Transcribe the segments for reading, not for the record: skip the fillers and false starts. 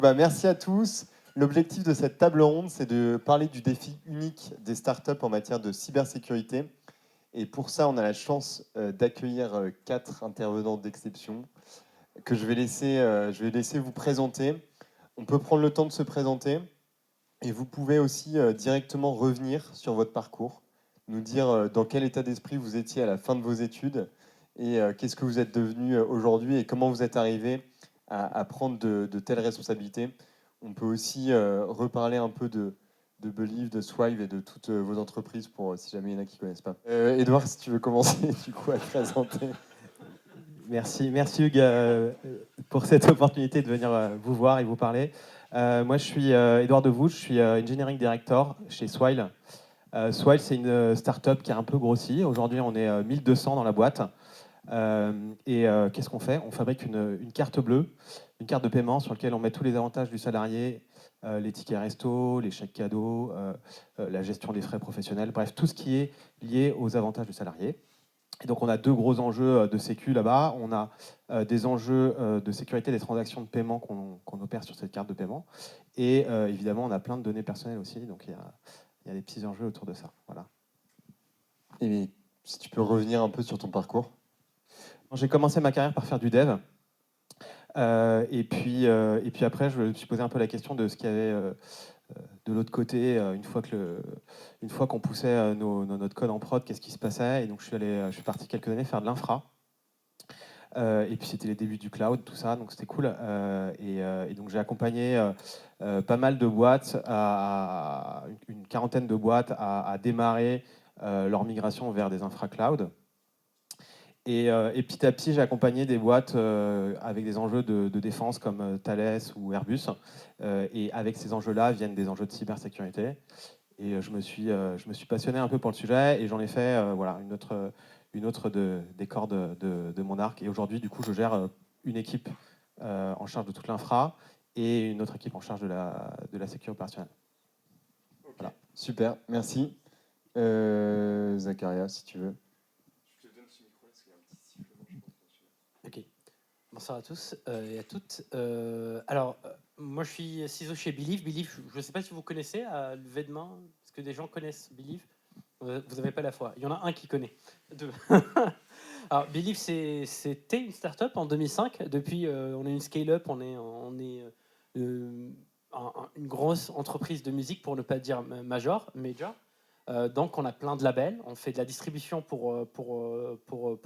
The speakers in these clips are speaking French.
Merci à tous. L'objectif de cette table ronde, c'est de parler du défi unique des startups en matière de cybersécurité. Et pour ça, on a la chance d'accueillir 4 intervenants d'exception que je vais laisser vous présenter. On peut prendre le temps de se présenter et vous pouvez aussi directement revenir sur votre parcours, nous dire dans quel état d'esprit vous étiez à la fin de vos études et qu'est-ce que vous êtes devenu aujourd'hui et comment vous êtes arrivé à prendre de telles responsabilités. On peut aussi reparler un peu de Believe, de Swive et de toutes vos entreprises pour si jamais il y en a qui ne connaissent pas. Edouard, si tu veux commencer du coup à te présenter. Merci Hugues pour cette opportunité de venir vous voir et vous parler. Moi, je suis Edouard Devouche, je suis Engineering Director chez Swile. Swile, c'est une startup qui a un peu grossi. Aujourd'hui, on est 1200 dans la boîte. Qu'est-ce qu'on fait? On fabrique une carte bleue, une carte de paiement sur laquelle on met tous les avantages du salarié, les tickets resto, les chèques cadeaux, la gestion des frais professionnels, bref, tout ce qui est lié aux avantages du salarié. Et donc on a deux gros enjeux de sécu là-bas. On a des enjeux de sécurité des transactions de paiement qu'on opère sur cette carte de paiement. Et évidemment, on a plein de données personnelles aussi. Donc il y a des petits enjeux autour de ça. Voilà. Et si tu peux revenir un peu sur ton parcours. J'ai commencé ma carrière par faire du dev. Et puis après, je me suis posé un peu la question de ce qu'il y avait de l'autre côté, une fois qu'on poussait notre code en prod, qu'est-ce qui se passait. Et donc je suis parti quelques années faire de l'infra. Et puis c'était les débuts du cloud, tout ça, donc c'était cool. Et donc j'ai accompagné pas mal de boîtes, une quarantaine de boîtes à démarrer leur migration vers des infra cloud. Et petit à petit, j'ai accompagné des boîtes avec des enjeux de défense comme Thales ou Airbus. Et avec ces enjeux-là viennent des enjeux de cybersécurité. Et je me suis passionné un peu pour le sujet et j'en ai fait voilà, une autre des cordes de mon arc. Et aujourd'hui, du coup, je gère une équipe en charge de toute l'infra et une autre équipe en charge de la sécurité opérationnelle. Okay. Voilà. Super, merci. Zacharia, si tu veux. Je te donne ce micro-là parce qu'il y a un petit sifflement, je pense. Ok. Bonsoir à tous et à toutes. Moi, je suis CISO chez Believe. Believe, je ne sais pas si vous connaissez à lever de main. Est-ce que des gens connaissent Believe? Vous n'avez pas la foi. Il y en a un qui connaît. Deux. Alors, Believe, c'était une start-up en 2005. Depuis, on est une scale-up. On est une grosse entreprise de musique, pour ne pas dire major. Donc, on a plein de labels. On fait de la distribution pour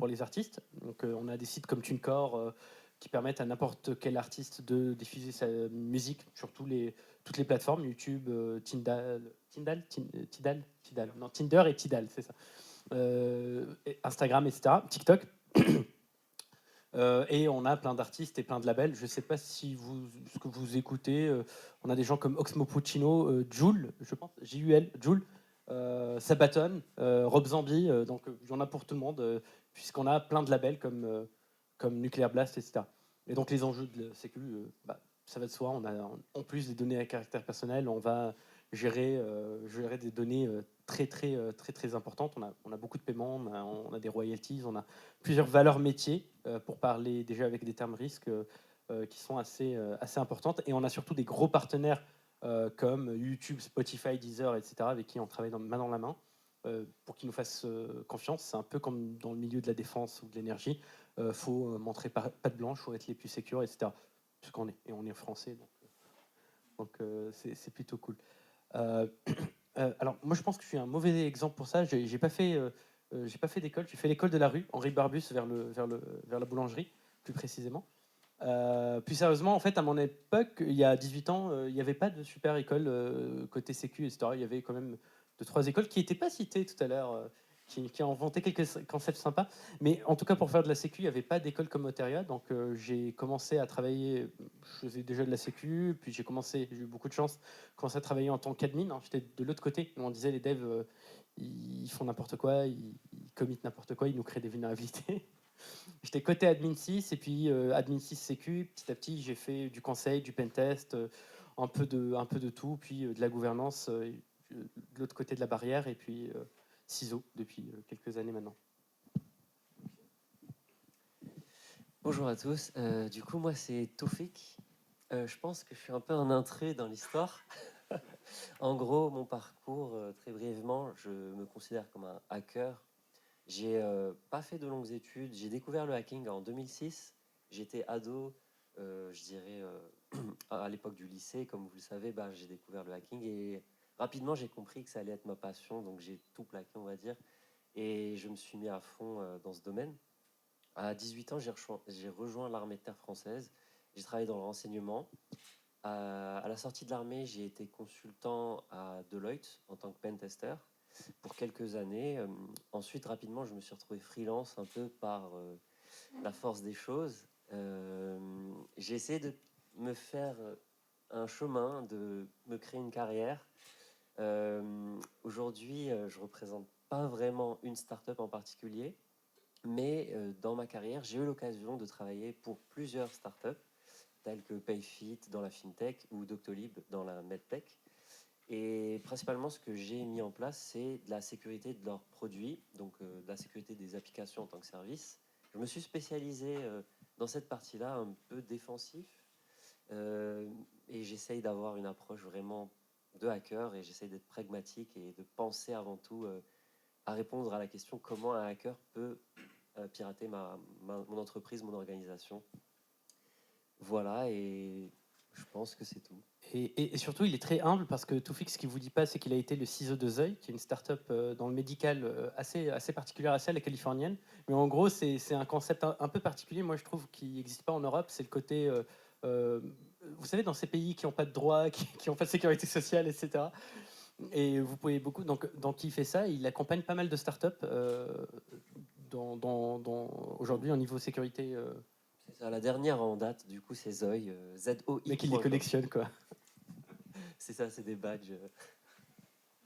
les artistes. Donc, on a des sites comme TuneCore qui permettent à n'importe quel artiste de diffuser sa musique sur toutes les plateformes, YouTube, Tidal, non, Tinder et Tidal, c'est ça. Instagram, etc. TikTok. Et on a plein d'artistes et plein de labels. Je ne sais pas si ce que vous écoutez, on a des gens comme Oxmo Puccino, Jul, je pense, J-U-L, Jul, Sabaton, Rob Zombie, donc il y en a pour tout le monde, puisqu'on a plein de labels comme Nuclear Blast, etc. Et donc les enjeux de la sécu, ça va de soi, on a en plus des données à caractère personnel, on va gérer des données très importantes. On a beaucoup de paiements, on a des royalties, on a plusieurs valeurs métiers, pour parler déjà avec des termes risques qui sont assez importantes. Et on a surtout des gros partenaires comme YouTube, Spotify, Deezer, etc., avec qui on travaille main dans la main pour qu'ils nous fassent confiance. C'est un peu comme dans le milieu de la défense ou de l'énergie. Faut montrer patte blanche, faut être les plus sécures, etc. Puisqu'on est, et on est français, donc c'est plutôt cool. Alors moi je pense que je suis un mauvais exemple pour ça. J'ai pas fait d'école. J'ai fait l'école de la rue, Henri Barbus, vers la boulangerie, plus précisément. Plus sérieusement, en fait, à mon époque, il y a 18 ans, il n'y avait pas de super école côté sécu, etc. Il y avait quand même 2-3 écoles qui n'étaient pas citées tout à l'heure, qui ont inventé quelques concepts sympas. Mais en tout cas, pour faire de la sécu, il n'y avait pas d'école comme Oteria. Donc, j'ai commencé à travailler. Je faisais déjà de la sécu, puis j'ai eu beaucoup de chance, commencé à travailler en tant qu'admin. Hein. J'étais de l'autre côté, où on disait les devs, ils font n'importe quoi, ils committent n'importe quoi, ils nous créent des vulnérabilités. J'étais côté admin 6 et puis admin 6 sécu. Petit à petit, j'ai fait du conseil, du pentest, un peu de tout, puis de la gouvernance de l'autre côté de la barrière, et puis CISO depuis quelques années maintenant. Bonjour à tous. Du coup, moi, c'est Toufik. Je pense que je suis un peu un intrus dans l'histoire. En gros, mon parcours, très brièvement, je me considère comme un hacker. J'ai pas fait de longues études. J'ai découvert le hacking en 2006. J'étais ado, je dirais, à l'époque du lycée. Comme vous le savez, bah, j'ai découvert le hacking et rapidement, j'ai compris que ça allait être ma passion. Donc, j'ai tout plaqué, on va dire. Et je me suis mis à fond dans ce domaine. À 18 ans, j'ai rejoint l'armée de terre française. J'ai travaillé dans le renseignement. À la sortie de l'armée, j'ai été consultant à Deloitte en tant que pen tester pour quelques années. Ensuite, rapidement, je me suis retrouvé freelance un peu par la force des choses. J'ai essayé de me faire un chemin, de me créer une carrière. Aujourd'hui, je représente pas vraiment une start-up en particulier, mais dans ma carrière, j'ai eu l'occasion de travailler pour plusieurs startups tels que Payfit dans la fintech ou Doctolib dans la medtech. Et principalement, ce que j'ai mis en place, c'est de la sécurité de leurs produits, donc de la sécurité des applications en tant que service. Je me suis spécialisé dans cette partie-là, un peu défensif, et j'essaye d'avoir une approche vraiment de hacker, et j'essaye d'être pragmatique et de penser avant tout à répondre à la question comment un hacker peut pirater mon entreprise, mon organisation. Voilà, et je pense que c'est tout. Et surtout, il est très humble parce que Toufik, ce qu'il vous dit pas, c'est qu'il a été le ciseau de Zeuil, qui est une start-up dans le médical assez particulière, assez à la californienne. Mais en gros, c'est un concept un peu particulier, moi je trouve, qui n'existe pas en Europe. C'est le côté, euh, vous savez, dans ces pays qui n'ont pas de droits, qui n'ont pas de sécurité sociale, etc. Et vous pouvez beaucoup. Donc il fait ça, il accompagne pas mal de start-up aujourd'hui au niveau sécurité. C'est ça, la dernière en date, du coup, c'est Zoi, Mais qu'il les zoi.com. collectionne, quoi. C'est ça, c'est des badges.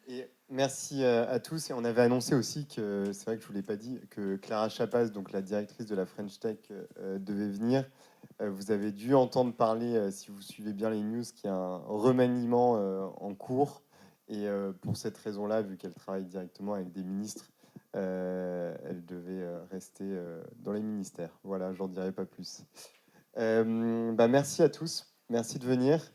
Et merci à tous. Et on avait annoncé aussi que, c'est vrai que je ne vous l'ai pas dit, que Clara Chapaz, donc la directrice de la French Tech, devait venir. Vous avez dû entendre parler, si vous suivez bien les news, qu'il y a un remaniement en cours. Et pour cette raison-là, vu qu'elle travaille directement avec des ministres, elle devait rester dans les ministères. Voilà, j'en dirai pas plus. Merci à tous. Merci de venir.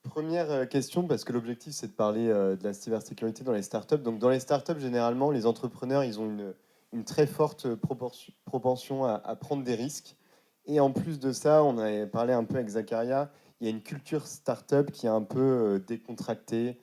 Première question, parce que l'objectif, c'est de parler de la cybersécurité dans les startups. Donc, dans les startups, généralement, les entrepreneurs, ils ont une très forte propension à prendre des risques. Et en plus de ça, on avait parlé un peu avec Zacharia, il y a une culture startup qui est un peu décontractée,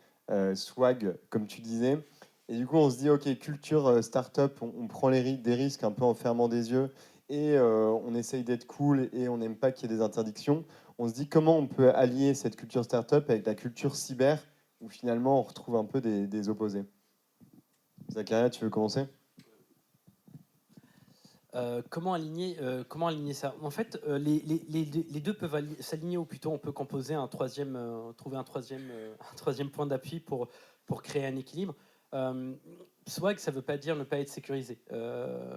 swag, comme tu disais. Et du coup, on se dit, OK, culture startup, on prend des risques un peu en fermant des yeux, et on essaye d'être cool, et on n'aime pas qu'il y ait des interdictions. On se dit comment on peut allier cette culture startup avec la culture cyber, où finalement on retrouve un peu des opposés. Zacharia, tu veux commencer? Comment aligner ça? En fait, les deux peuvent s'aligner, ou plutôt on peut composer trouver un troisième point d'appui pour créer un équilibre. Swag, ça ne veut pas dire ne pas être sécurisé.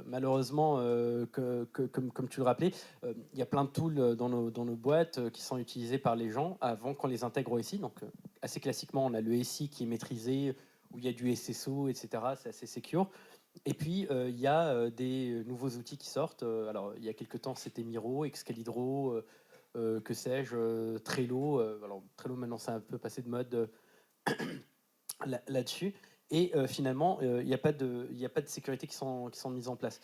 Malheureusement, comme tu le rappelais, il y a plein de tools dans nos boîtes qui sont utilisés par les gens avant qu'on les intègre au SI. Donc, assez classiquement, on a le SI qui est maîtrisé, où il y a du SSO, etc. C'est assez secure. Et puis, il y a des nouveaux outils qui sortent. Alors, il y a quelques temps, c'était Miro, Excalibro, que sais-je, Trello. Alors, Trello, maintenant, c'est un peu passé de mode là-dessus. Et finalement, il n'y a pas de sécurité qui sont mises en place.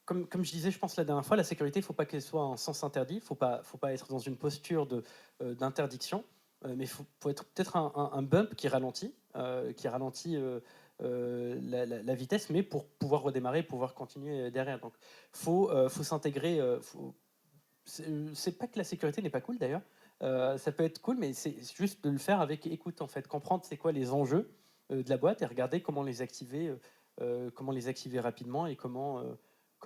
Comme je disais, je pense la dernière fois, la sécurité, il ne faut pas qu'elle soit en sens interdit. Il ne faut pas être dans une posture d'interdiction. Mais il faut être peut-être un bump qui ralentit la vitesse, mais pour pouvoir redémarrer, pouvoir continuer derrière. Donc, faut s'intégrer. C'est pas que la sécurité n'est pas cool d'ailleurs. Ça peut être cool, mais c'est juste de le faire avec écoute en fait, comprendre c'est quoi les enjeux de la boîte et regarder comment les activer rapidement et comment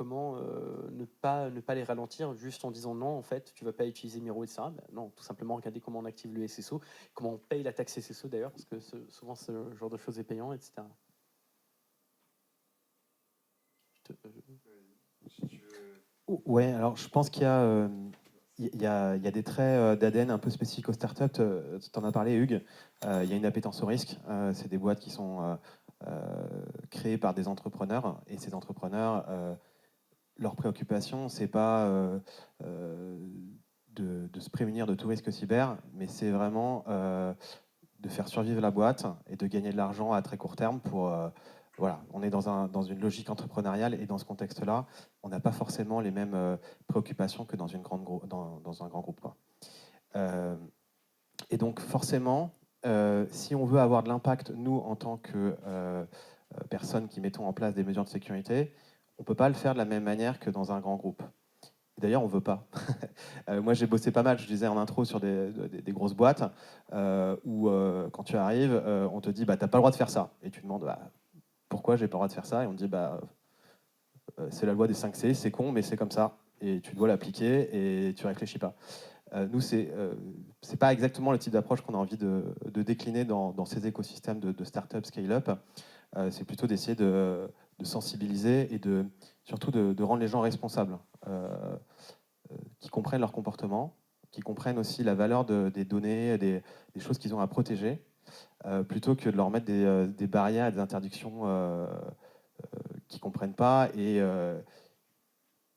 ne pas les ralentir juste en disant non, en fait, tu vas pas utiliser Miro, etc. Ben non, tout simplement regarder comment on active le SSO, comment on paye la taxe SSO d'ailleurs, parce que souvent ce genre de choses est payant, etc. Ouais, alors je pense qu'il y a, il y a des traits d'ADN un peu spécifiques aux startups. Tu en as parlé, Hugues. Il y a une appétence au risque. C'est des boîtes qui sont créées par des entrepreneurs. Et ces entrepreneurs, leur préoccupation, c'est pas de se prémunir de tout risque cyber, mais c'est vraiment de faire survivre la boîte et de gagner de l'argent à très court terme pour... voilà, on est dans une logique entrepreneuriale et dans ce contexte-là, on n'a pas forcément les mêmes préoccupations que dans un grand groupe, quoi. Et donc forcément, si on veut avoir de l'impact, nous, en tant que personnes qui mettons en place des mesures de sécurité, on ne peut pas le faire de la même manière que dans un grand groupe. D'ailleurs, on ne veut pas. Moi, j'ai bossé pas mal, je disais en intro, sur des grosses boîtes où, quand tu arrives, on te dit bah, « tu n'as pas le droit de faire ça ». Et tu demandes bah, « pourquoi j'ai pas le droit de faire ça ?» Et on te dit bah, « c'est la loi des 5 C, c'est con, mais c'est comme ça. » Et tu dois l'appliquer et tu réfléchis pas. Nous, c'est pas exactement le type d'approche qu'on a envie de décliner dans ces écosystèmes de start-up, scale-up. C'est plutôt d'essayer de sensibiliser et surtout de rendre les gens responsables, qui comprennent leur comportement, qui comprennent aussi la valeur des données, des choses qu'ils ont à protéger, plutôt que de leur mettre des barrières et des interdictions qu'ils ne comprennent pas.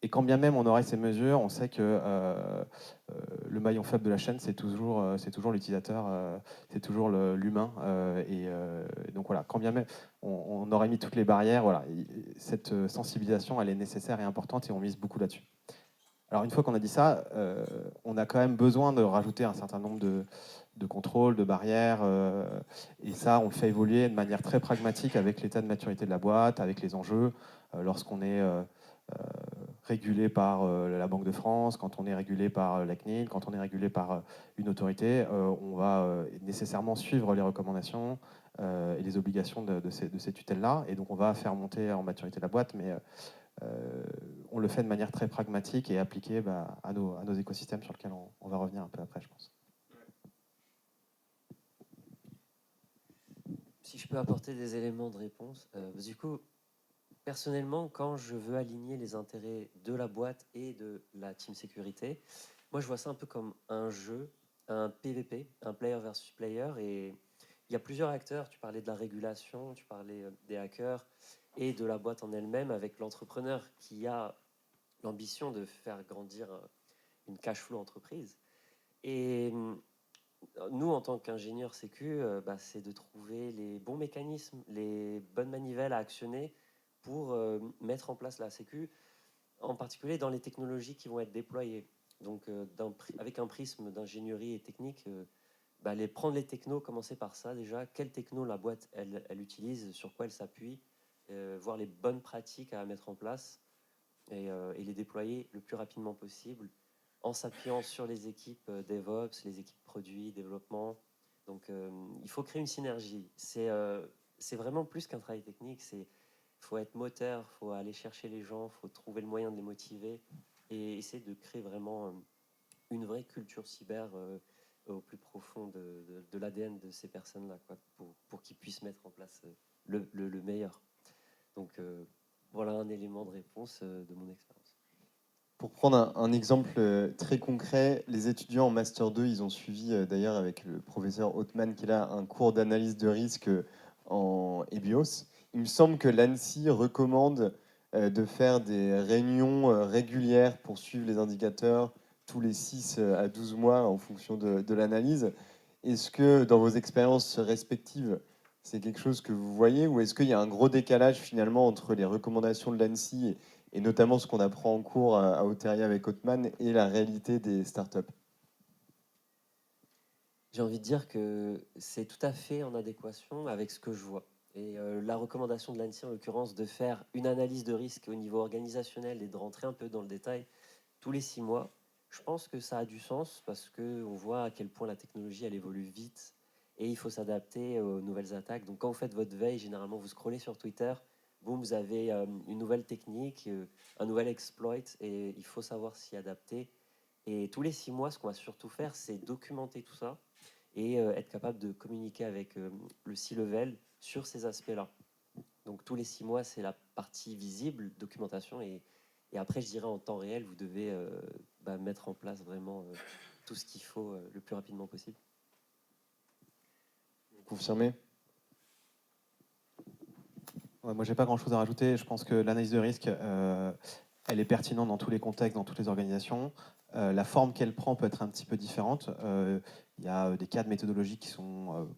Et quand bien même on aurait ces mesures, on sait que le maillon faible de la chaîne, c'est toujours l'utilisateur, c'est toujours l'humain. Et donc voilà, quand bien même on aurait mis toutes les barrières, voilà, cette sensibilisation, elle est nécessaire et importante et on mise beaucoup là-dessus. Alors une fois qu'on a dit ça, on a quand même besoin de rajouter un certain nombre de contrôles, de barrières, et ça, on le fait évoluer de manière très pragmatique avec l'état de maturité de la boîte, avec les enjeux, lorsqu'on est régulé par la Banque de France, quand on est régulé par la CNIL, quand on est régulé par une autorité, on va nécessairement suivre les recommandations et les obligations de ces tutelles-là, et donc on va faire monter en maturité la boîte, mais on le fait de manière très pragmatique et appliquée à nos écosystèmes sur lesquels on va revenir un peu après, je pense. Si je peux apporter des éléments de réponse, du coup, personnellement, quand je veux aligner les intérêts de la boîte et de la team sécurité, moi je vois ça un peu comme un jeu, un PVP, un player versus player, et il y a plusieurs acteurs. Tu parlais de la régulation, tu parlais des hackers et de la boîte en elle-même, avec l'entrepreneur qui a l'ambition de faire grandir une cash flow entreprise. Et nous, en tant qu'ingénieurs sécu, c'est de trouver les bons mécanismes, les bonnes manivelles à actionner pour mettre en place la sécu, en particulier dans les technologies qui vont être déployées. Donc, avec un prisme d'ingénierie et technique, prendre les technos, commencer par ça déjà. Quelle techno la boîte elle utilise, sur quoi elle s'appuie, voir les bonnes pratiques à mettre en place et les déployer le plus rapidement possible en s'appuyant sur les équipes DevOps, les équipes produits, développement. Donc, il faut créer une synergie. C'est vraiment plus qu'un travail technique. Il faut être moteur, il faut aller chercher les gens, il faut trouver le moyen de les motiver et essayer de créer vraiment une vraie culture cyber au plus profond de l'ADN de ces personnes-là, quoi, pour qu'ils puissent mettre en place le meilleur. Donc, voilà un élément de réponse de mon expérience. Pour prendre un exemple très concret, les étudiants en Master 2, ils ont suivi d'ailleurs avec le professeur Othman qui est là un cours d'analyse de risque en EBIOS. Il me semble que l'ANSSI recommande de faire des réunions régulières pour suivre les indicateurs tous les 6 à 12 mois en fonction de l'analyse. Est-ce que dans vos expériences respectives, c'est quelque chose que vous voyez ou est-ce qu'il y a un gros décalage finalement entre les recommandations de l'ANSSI et notamment ce qu'on apprend en cours à Oteria avec Othman et la réalité des startups? J'ai envie de dire que c'est tout à fait en adéquation avec ce que je vois. Et la recommandation de l'ANSSI, en l'occurrence, de faire une analyse de risque au niveau organisationnel et de rentrer un peu dans le détail tous les 6 mois, je pense que ça a du sens parce qu'on voit à quel point la technologie, elle évolue vite et il faut s'adapter aux nouvelles attaques. Donc quand vous faites votre veille, généralement, vous scrollez sur Twitter, boum, vous avez une nouvelle technique, un nouvel exploit et il faut savoir s'y adapter. Et tous les 6 mois, ce qu'on va surtout faire, c'est documenter tout ça et être capable de communiquer avec le C-level sur ces aspects-là. Donc tous les 6 mois, c'est la partie visible, documentation, et après, je dirais en temps réel, vous devez mettre en place vraiment tout ce qu'il faut le plus rapidement possible. Confirmé? Ouais, moi, j'ai pas grand-chose à rajouter. Je pense que l'analyse de risque, elle est pertinente dans tous les contextes, dans toutes les organisations. La forme qu'elle prend peut être un petit peu différente. Il y a des cadres méthodologiques qui sont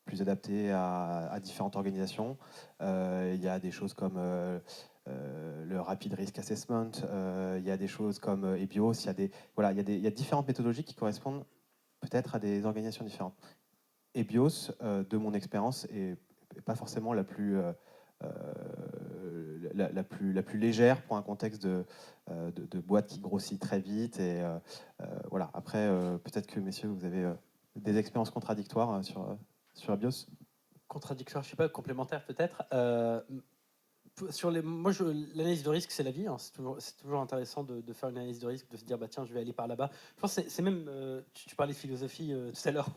plus adaptés à différentes organisations. Il y a des choses comme le Rapid Risk Assessment, il y a des choses comme EBIOS, il y a différentes méthodologies qui correspondent peut-être à des organisations différentes. EBIOS, de mon expérience, est pas forcément la plus légère pour un contexte de boîte qui grossit très vite. Et voilà. Après, peut-être que, messieurs, vous avez des expériences contradictoires sur EBIOS. Contradictoire, je sais pas, complémentaire peut-être. L'analyse de risque, c'est la vie. Hein. C'est toujours intéressant de faire une analyse de risque, de se dire, bah, tiens, je vais aller par là-bas. Je pense que c'est même, tu parlais de philosophie tout à l'heure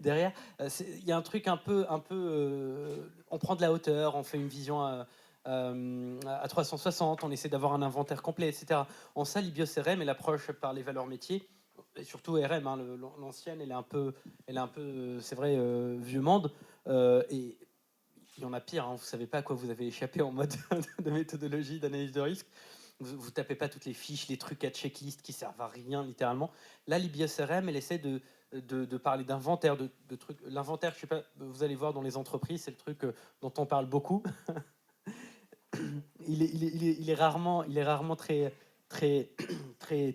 derrière. Il y a un truc un peu on prend de la hauteur, on fait une vision à 360, on essaie d'avoir un inventaire complet, etc. En ça, l'IBIOS-RM et l'approche par les valeurs métiers, et surtout RM, hein, l'ancienne, elle est un peu c'est vrai, vieux monde. Et il y en a pire, hein, vous ne savez pas à quoi vous avez échappé en mode de méthodologie d'analyse de risque. Vous ne tapez pas toutes les fiches, les trucs à checklist qui servent à rien, littéralement. Là, l'IBIOS-RM, elle essaie de parler d'inventaire, de trucs. L'inventaire, je sais pas, vous allez voir dans les entreprises, c'est le truc dont on parle beaucoup. il est rarement très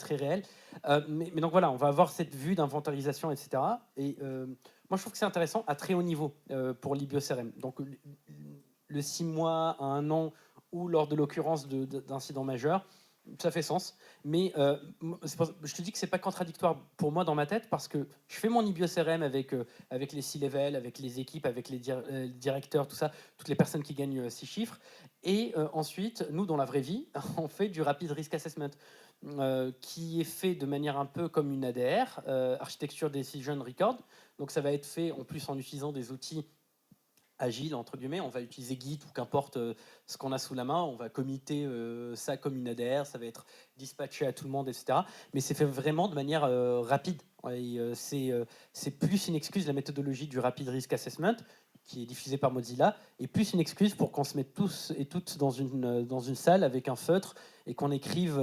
réel. Mais donc voilà, on va avoir cette vue d'inventarisation, etc. Et moi, je trouve que c'est intéressant à très haut niveau pour l'IBIOS-RM. Donc, le 6 mois à 1 an ou lors de l'occurrence d'incidents majeurs, ça fait sens. Mais je te dis que c'est pas contradictoire pour moi dans ma tête parce que je fais mon IBIOS-RM avec les C-level, avec les équipes, avec les directeurs, tout ça, toutes les personnes qui gagnent 6 chiffres. Et ensuite, nous, dans la vraie vie, on fait du Rapid Risk Assessment. Qui est fait de manière un peu comme une ADR, Architecture Decision Record. Donc ça va être fait en plus en utilisant des outils agiles, entre guillemets. On va utiliser Git ou qu'importe ce qu'on a sous la main. On va committer ça comme une ADR. Ça va être dispatché à tout le monde, etc. Mais c'est fait vraiment de manière rapide. Et, c'est plus une excuse, la méthodologie du Rapid Risk Assessment, qui est diffusée par Mozilla, et plus une excuse pour qu'on se mette tous et toutes dans une salle avec un feutre et qu'on écrive,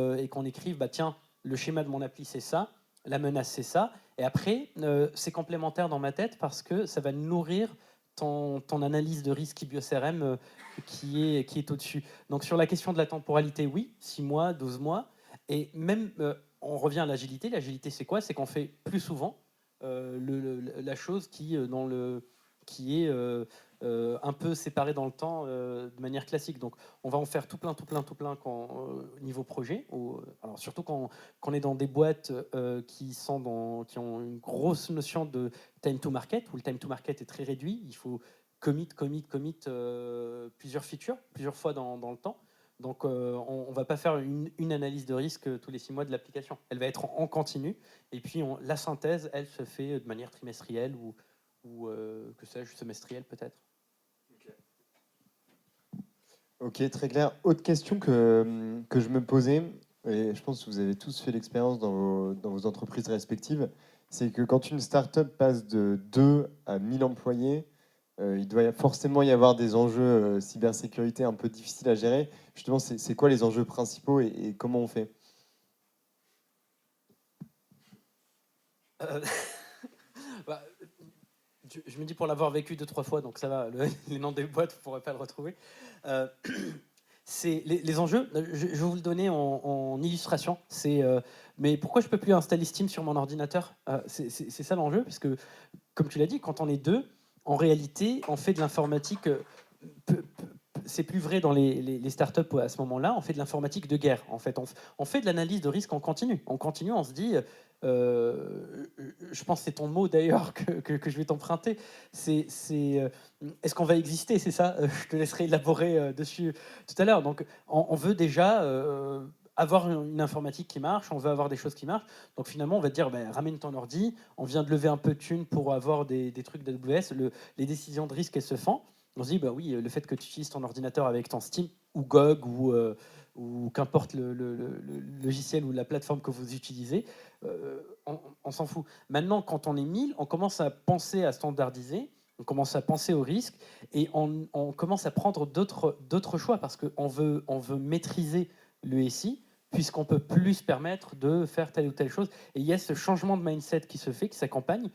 bah, tiens, le schéma de mon appli, c'est ça, la menace, c'est ça. Et après, c'est complémentaire dans ma tête parce que ça va nourrir ton analyse de risque IBIOS-RM qui est au-dessus. Donc sur la question de la temporalité, oui, 6 mois, 12 mois. Et même, on revient à l'agilité. L'agilité, c'est quoi? C'est qu'on fait plus souvent la chose qui est un peu séparée dans le temps de manière classique. Donc on va en faire tout plein niveau projet. Alors surtout quand on est dans des boîtes qui ont une grosse notion de time to market, où le time to market est très réduit. Il faut commit plusieurs features, plusieurs fois dans le temps. Donc on ne va pas faire une analyse de risque tous les 6 mois de l'application. Elle va être en continu. Et puis la synthèse, elle se fait de manière trimestrielle ou que sais-je, semestrielle peut-être. Ok, très clair. Autre question que je me posais, et je pense que vous avez tous fait l'expérience dans vos entreprises respectives, c'est que quand une start-up passe de 2 à 1000 employés, il doit forcément y avoir des enjeux cybersécurité un peu difficiles à gérer. Justement, c'est quoi les enjeux principaux et comment on fait? Bah, je me dis pour l'avoir vécu 2-3 fois, donc ça va, les noms des boîtes, vous ne pourrez pas le retrouver. C'est les enjeux, je vais vous le donner en illustration. Mais pourquoi je ne peux plus installer Steam sur mon ordinateur? C'est ça l'enjeu, parce que, comme tu l'as dit, quand on est deux, en réalité, on fait de l'informatique. C'est plus vrai dans les startups à ce moment-là. On fait de l'informatique de guerre. En fait, on fait de l'analyse de risque en continu. En continu, on se dit, je pense que c'est ton mot d'ailleurs que je vais t'emprunter. Est-ce qu'on va exister? C'est ça. Je te laisserai élaborer dessus tout à l'heure. Donc, on veut déjà avoir une informatique qui marche, on veut avoir des choses qui marchent. Donc finalement, on va te dire, ben, ramène ton ordi, on vient de lever un peu de thunes pour avoir des trucs d'AWS, les décisions de risque, elles se font. On se dit, bah oui, le fait que tu utilises ton ordinateur avec ton Steam ou GOG ou qu'importe le logiciel ou la plateforme que vous utilisez, on s'en fout. Maintenant, quand on est 1000, on commence à penser à standardiser, on commence à penser au risque et on commence à prendre d'autres choix parce qu'on veut maîtriser le SI, puisqu'on peut plus se permettre de faire telle ou telle chose. Et il y a ce changement de mindset qui se fait, qui s'accompagne.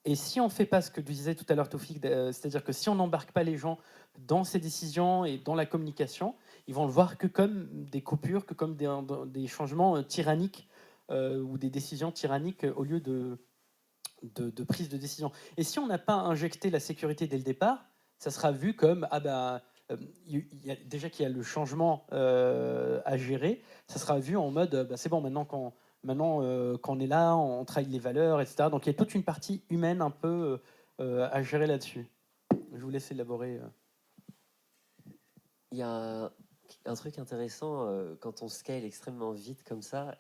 Et si on ne fait pas ce que tu disais tout à l'heure, Taoufik, c'est-à-dire que si on n'embarque pas les gens dans ces décisions et dans la communication, ils vont le voir que comme des coupures, que comme des changements tyranniques ou des décisions tyranniques au lieu de prise de décision. Et si on n'a pas injecté la sécurité dès le départ, ça sera vu comme déjà qu'il y a le changement à gérer, ça sera vu en mode c'est bon, maintenant qu'on est là, on trahit les valeurs, etc. Donc il y a toute une partie humaine un peu à gérer là-dessus. Je vous laisse élaborer. Il y a un truc intéressant quand on scale extrêmement vite comme ça.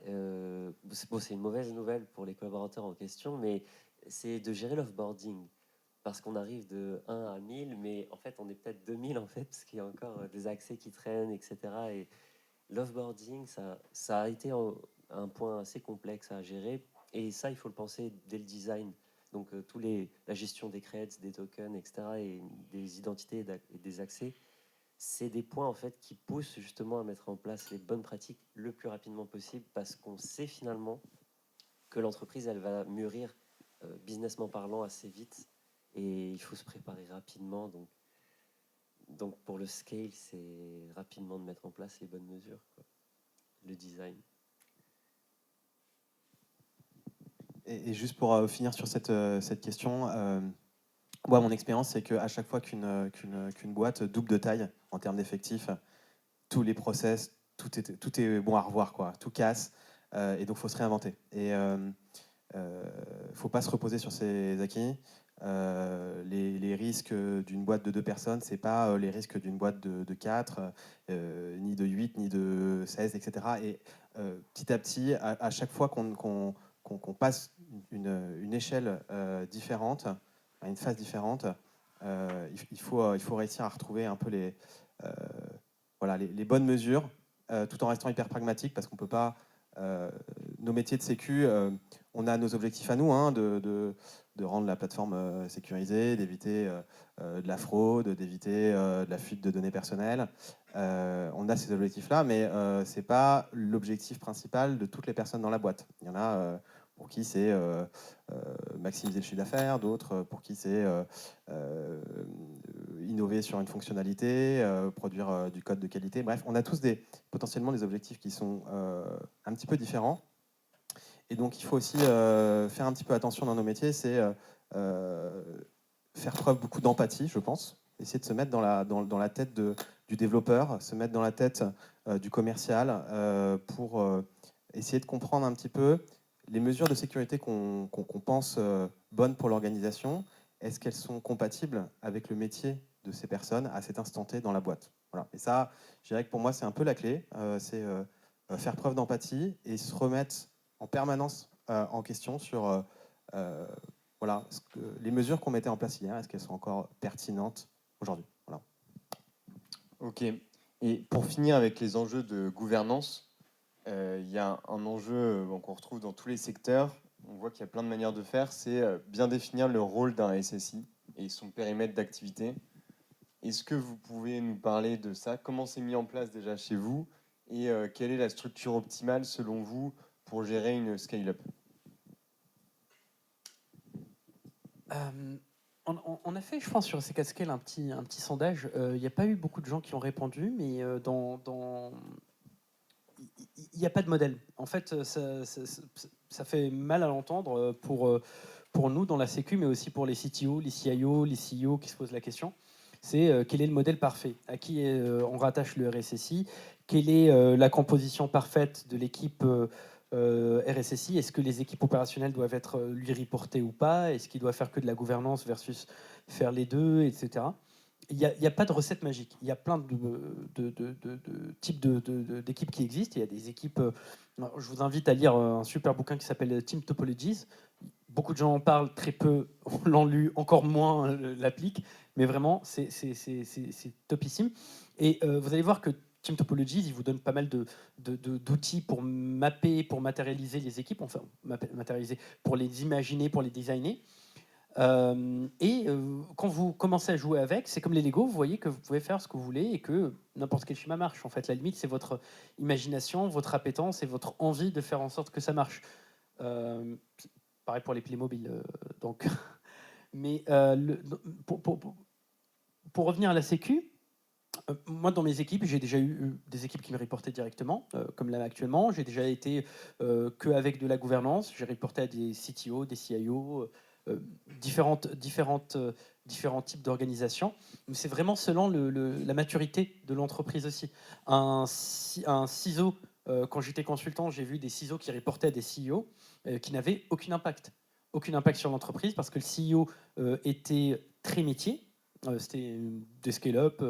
C'est une mauvaise nouvelle pour les collaborateurs en question, mais c'est de gérer l'offboarding. Parce qu'on arrive de 1 à 1000, mais en fait, on est peut-être 2000 en fait, parce qu'il y a encore des accès qui traînent, etc. Et l'offboarding, ça a été un point assez complexe à gérer. Et ça, il faut le penser dès le design. Donc, la gestion des creds, des tokens, etc. et des identités et des accès, c'est des points en fait qui poussent justement à mettre en place les bonnes pratiques le plus rapidement possible parce qu'on sait finalement que l'entreprise, elle va mûrir businessment parlant assez vite et il faut se préparer rapidement. Donc pour le scale, c'est rapidement de mettre en place les bonnes mesures, quoi. Le design. Et juste pour finir sur cette question, moi, mon expérience, c'est qu'à chaque fois qu'une boîte double de taille en termes d'effectifs, tous les process, tout est bon à revoir, quoi. Tout casse, et donc il faut se réinventer. Et il ne faut pas se reposer sur ses acquis. Les risques d'une boîte de 2 personnes, ce n'est pas les risques d'une boîte de 4, ni de 8, ni de 16, etc. Et petit à petit, à chaque fois qu'on passe une échelle différente, à une phase différente, il faut réussir à retrouver un peu les bonnes mesures, tout en restant hyper pragmatique, parce qu'on ne peut pas... nos métiers de sécu, on a nos objectifs à nous, hein, de rendre la plateforme sécurisée, d'éviter de la fraude, d'éviter de la fuite de données personnelles. On a ces objectifs-là, mais ce n'est pas l'objectif principal de toutes les personnes dans la boîte. Il y en a pour qui c'est maximiser le chiffre d'affaires, d'autres pour qui c'est innover sur une fonctionnalité, produire du code de qualité. Bref, on a tous potentiellement des objectifs qui sont un petit peu différents. Et donc, il faut aussi faire un petit peu attention dans nos métiers, c'est faire preuve beaucoup d'empathie, je pense. Essayer de se mettre dans la tête du développeur, se mettre dans la tête du commercial pour essayer de comprendre un petit peu les mesures de sécurité qu'on pense bonnes pour l'organisation. Est-ce qu'elles sont compatibles avec le métier de ces personnes à cet instant T dans la boîte? Voilà. Et ça, je dirais que pour moi, c'est un peu la clé. C'est faire preuve d'empathie et se remettre en permanence en question sur les mesures qu'on mettait en place hier, est-ce qu'elles sont encore pertinentes aujourd'hui? Voilà. Ok. Et pour finir avec les enjeux de gouvernance, il y a un enjeu qu'on retrouve dans tous les secteurs. On voit qu'il y a plein de manières de faire. C'est bien définir le rôle d'un SSI et son périmètre d'activité. Est-ce que vous pouvez nous parler de ça? Comment c'est mis en place déjà chez vous? Et quelle est la structure optimale selon vous pour gérer une scale-up? On a fait, je pense, sur ces cascades un petit sondage. Il n'y a pas eu beaucoup de gens qui ont répondu, mais il n'y a pas de modèle. En fait, ça fait mal à l'entendre pour nous dans la sécu, mais aussi pour les CTO, les CIO, les CEO qui se posent la question. C'est quel est le modèle parfait? À qui on rattache le RSSI? Quelle est la composition parfaite de l'équipe RSSI? Est-ce que les équipes opérationnelles doivent être lui reportées ou pas? Est-ce qu'il doit faire que de la gouvernance versus faire les deux, etc. Il n'y a pas de recette magique. Il y a plein de types d'équipes qui existent. Il y a des équipes... je vous invite à lire un super bouquin qui s'appelle Team Topologies. Beaucoup de gens en parlent, très peu l'ont lu, encore moins l'appliquent. Mais vraiment, c'est topissime. Et vous allez voir que Team Topologies, il vous donne pas mal d'outils pour mapper, pour matérialiser les équipes, enfin matérialiser, pour les imaginer, pour les designer. Quand vous commencez à jouer avec, c'est comme les Lego, vous voyez que vous pouvez faire ce que vous voulez et que n'importe quel schéma marche. En fait, la limite, c'est votre imagination, votre appétence et votre envie de faire en sorte que ça marche. Pareil pour les Playmobil. Donc, mais pour revenir à la Sécu, moi, dans mes équipes, j'ai déjà eu des équipes qui me reportaient directement, comme là actuellement. J'ai déjà été qu'avec de la gouvernance. J'ai reporté à des CTO, des CIO, différents types d'organisations. Mais c'est vraiment selon la maturité de l'entreprise aussi. Un CISO, quand j'étais consultant, j'ai vu des CISO qui reportaient à des CEO qui n'avaient aucun impact. Aucun impact sur l'entreprise parce que le CEO était très métier. C'était des scale-up